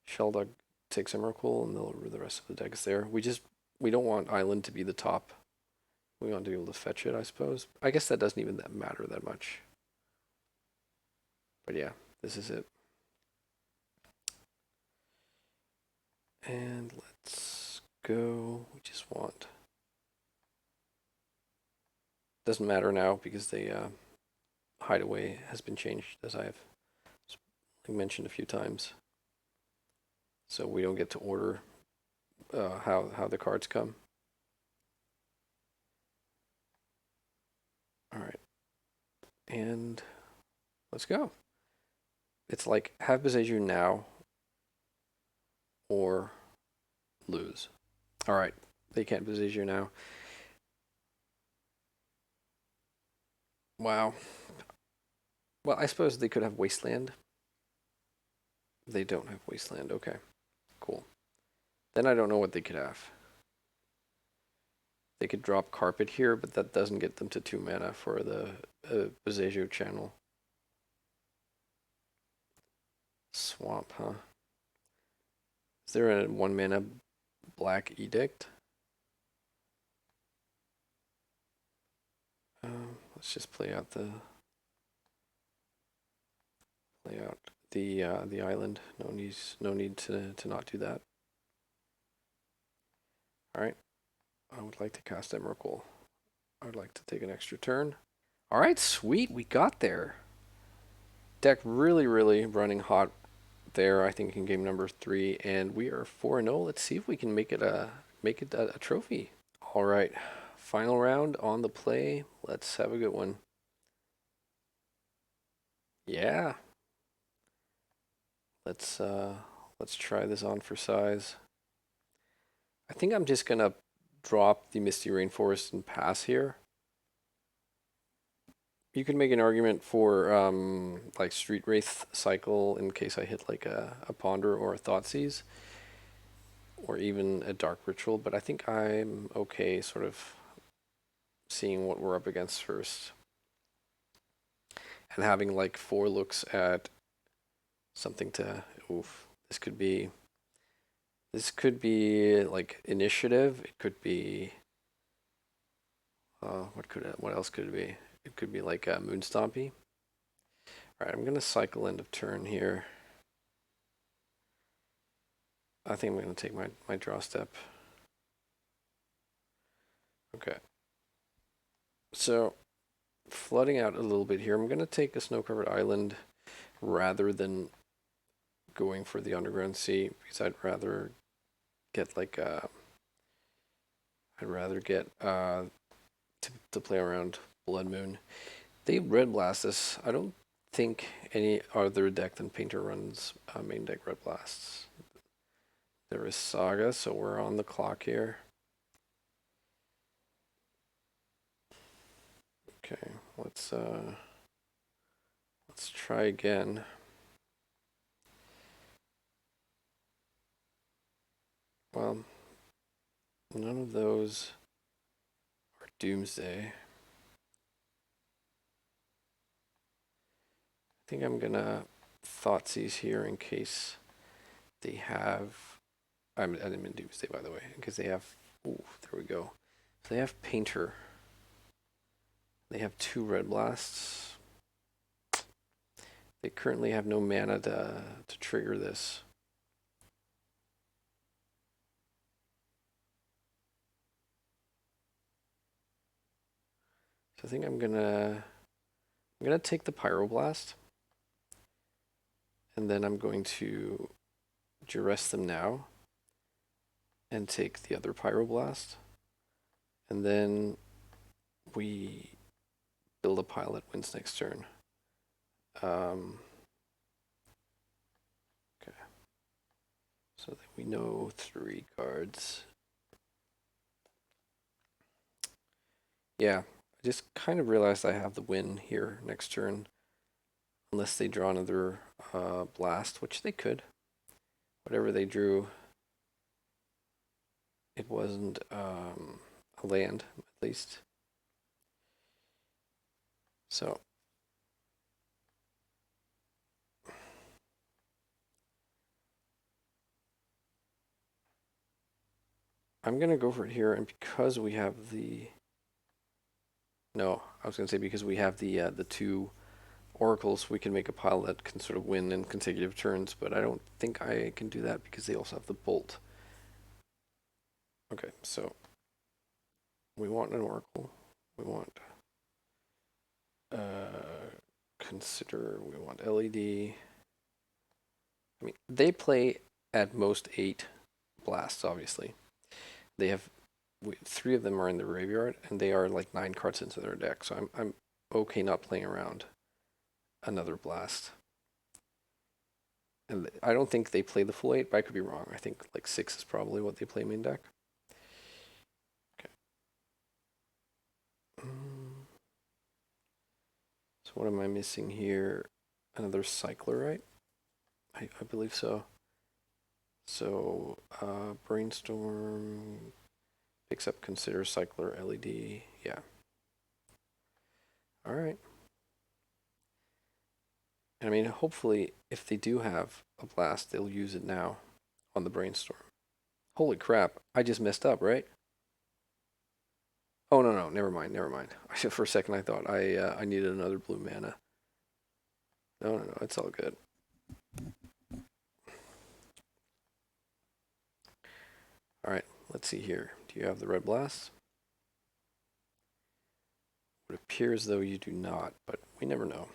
Shelldock takes Emrakul, and the rest of the deck is there. We don't want Island to be the top. We want to be able to fetch it, I suppose. I guess that doesn't even matter that much. But yeah, this is it. And let's go. We just want. Doesn't matter now because the hideaway has been changed, as I've mentioned a few times. So we don't get to order how the cards come. All right, and let's go. It's like have Beseju now or lose. All right, they can't Beseju now. Wow. Well, I suppose they could have Wasteland. They don't have Wasteland. Okay, cool. Then I don't know what they could have. They could drop Carpet here, but that doesn't get them to 2 mana for the Beseju channel. Swamp, huh? Is there a 1 mana black Edict? Let's just play out the island. No need to not do that. All right. I would like to cast Emrakul. I would like to take an extra turn. All right, sweet. We got there. Deck really running hot there, I think, in game number 3, and we are 4-0. Let's see if we can make it a trophy. All right, final round on the play. Let's have a good one. Yeah. Let's try this on for size. I think I'm just gonna drop the Misty Rainforest and pass here. You could make an argument for like Street Wraith cycle in case I hit like a Ponder or a Thoughtseize, or even a Dark Ritual, but I think I'm okay sort of seeing what we're up against first. And having like 4 looks at something to, oof, this could be like initiative. It could be, what else could it be? It could be like a Moonstompy. All right, I'm gonna cycle end of turn here. I think I'm gonna take my draw step. Okay. So, flooding out a little bit here. I'm gonna take a snow-covered island rather than going for the Underground Sea because I'd rather get like to play around Blood Moon. They Red Blast this. I don't think any other deck than Painter runs main deck Red Blasts. There is Saga, so we're on the clock here. Okay, let's try again. Well, none of those are Doomsday. I think I'm gonna Thoughtseize here in case they have. I didn't mean Doomsday, by the way, because they have. Ooh, there we go. So they have Painter. They have 2 Red Blasts. They currently have no mana to trigger this. So I think I'm gonna take the Pyroblast, and then I'm going to Duress them now, and take the other Pyroblast, and then we build a pile that wins next turn. Okay, so that we know 3 cards. Yeah, I just kind of realized I have the win here next turn, unless they draw another blast, which they could. Whatever they drew, it wasn't a land, at least. So I'm gonna go for it here, and because we have the no, I was gonna say because we have the 2 oracles, we can make a pile that can sort of win in consecutive turns. But I don't think I can do that because they also have the bolt. Okay, so we want an oracle. We want consider. We want LED. I mean, they play at most 8 blasts. Obviously, they have 3 of them are in the graveyard, and they are like 9 cards into their deck. So I'm okay not playing around another blast. And I don't think they play the full 8, but I could be wrong. I think like 6 is probably what they play main deck. Okay. So what am I missing here? Another cycler, right? I believe so. So brainstorm picks up consider cycler LED. Yeah. All right. And I mean, hopefully, if they do have a blast, they'll use it now on the brainstorm. Holy crap! I just messed up, right? Oh no, never mind, never mind. For a second, I thought I needed another blue mana. No, it's all good. All right, let's see here. Do you have the red blast? It appears though you do not, but we never know.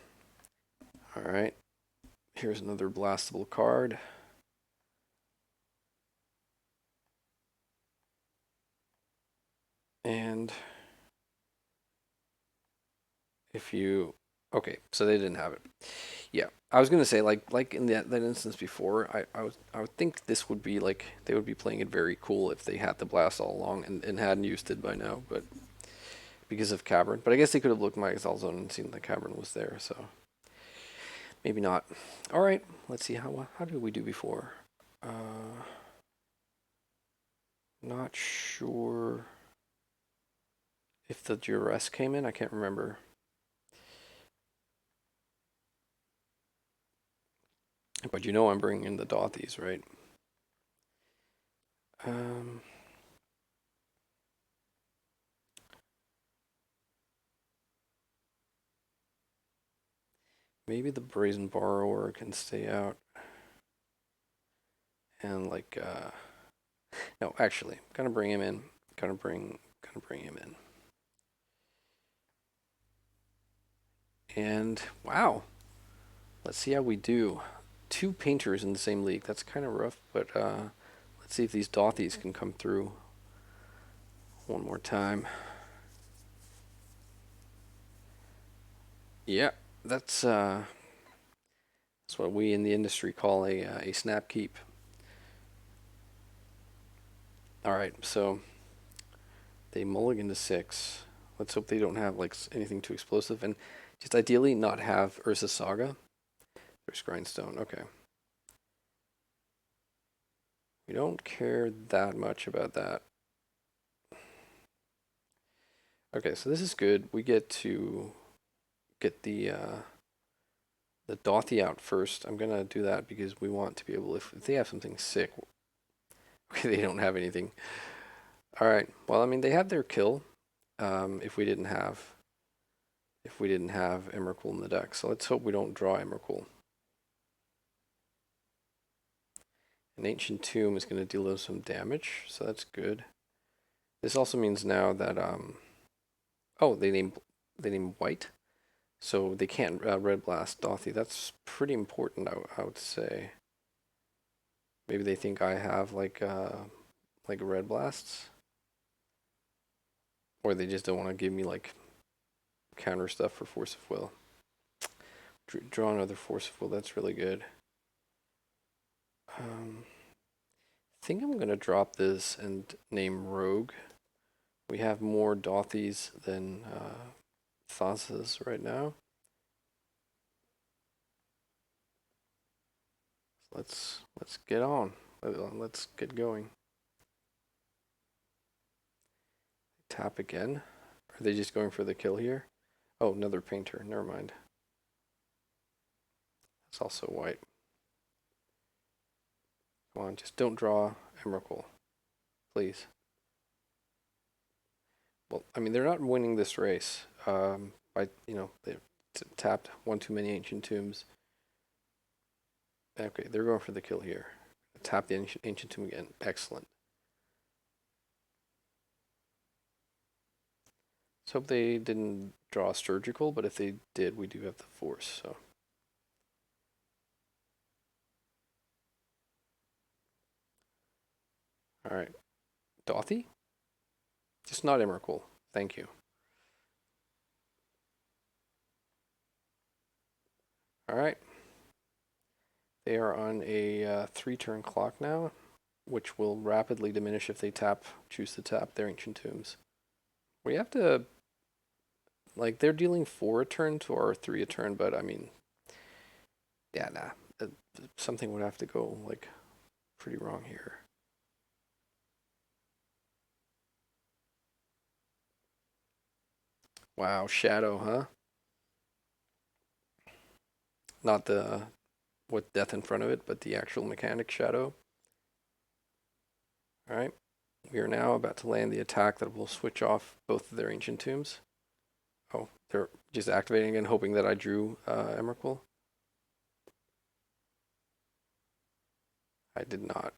All right, here's another blastable card. And if you, okay, so they didn't have it. Yeah, I was gonna say like in that instance before, I would think this would be like they would be playing it very cool if they had the blast all along and hadn't used it by now, but because of Cavern. But I guess they could have looked my Exile Zone and seen the Cavern was there, so maybe not. All right, let's see how did we do before. Not sure if the duress came in. I can't remember. But you know I'm bringing in the Dauthies, right? Um, maybe the Brazen Borrower can stay out. And like, no, actually, gonna bring him in. Gonna bring him in. And wow, let's see how we do. 2 painters in the same league. That's kind of rough, but let's see if these Dauthies can come through one more time. Yeah, that's what we in the industry call a snap keep. All right, so they mulligan to 6. Let's hope they don't have like anything too explosive, and just ideally not have Urza Saga. There's Grindstone. Okay. We don't care that much about that. Okay, so this is good. We get to get the Dauthi out first. I'm gonna do that because we want to be able, if they have something sick. Okay, they don't have anything. All right. Well, I mean, they have their kill. If we didn't have Emrakul in the deck, so let's hope we don't draw Emrakul. An Ancient Tomb is going to deal them some damage, so that's good. This also means now that oh, they name white, so they can't red blast Dauthi. That's pretty important, I would say. Maybe they think I have like red blasts, or they just don't want to give me like counter stuff for Force of Will, Draw another Force of Will. That's really good. I think I'm gonna drop this and name Rogue. We have more Dauthis than Thasas right now. Let's get on. Let's get going. Tap again. Are they just going for the kill here? Oh, another painter. Never mind. It's also white. Come on, just don't draw Emrakul, please. Well, I mean, they're not winning this race. They've tapped one too many Ancient Tombs. Okay, they're going for the kill here. Tap the Ancient Tomb again. Excellent. Let's hope they didn't draw Surgical, but if they did, we do have the Force, so. Alright. Dauthi? Just not Emrakul. Thank you. Alright. They are on a 3-turn clock now, which will rapidly diminish if they choose to tap their Ancient Tombs. We have to, like, they're dealing 4 a turn to our 3 a turn, but I mean, yeah, nah. Something would have to go, like, pretty wrong here. Wow, Shadow, huh? Not the with death in front of it, but the actual mechanic Shadow. Alright. We are now about to land the attack that will switch off both of their Ancient Tombs. Oh, they're just activating and hoping that I drew Emrakul. I did not.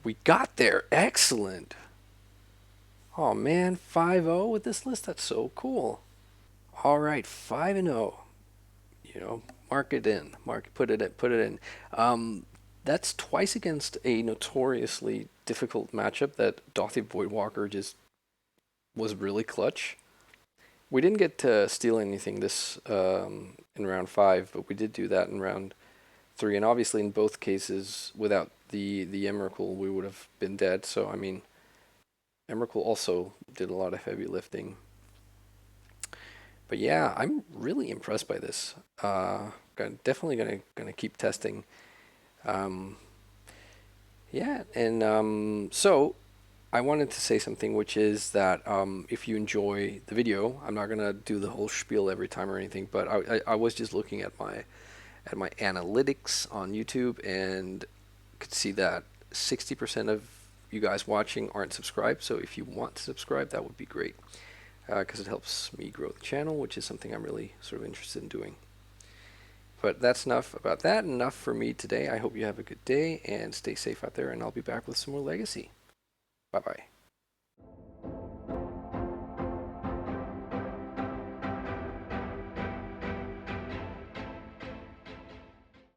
We got there. Excellent. Oh man, 5-0 with this list. That's so cool. All right, 5-0. You know, mark it in. Put it in. That's twice against a notoriously difficult matchup that Dauthi Voidwalker just was really clutch. We didn't get to steal anything this in round 5, but we did do that in round 3, and obviously in both cases, without the Emrakul, we would have been dead. So I mean, Emrakul also did a lot of heavy lifting. But yeah, I'm really impressed by this. Definitely gonna keep testing. Yeah, and so I wanted to say something, which is that if you enjoy the video, I'm not gonna do the whole spiel every time or anything, but I was just looking at my analytics on YouTube and could see that 60% of you guys watching aren't subscribed. So if you want to subscribe, that would be great, because it helps me grow the channel, which is something I'm really sort of interested in doing. But that's enough about that. Enough for me today. I hope you have a good day and stay safe out there, and I'll be back with some more Legacy. Bye-bye.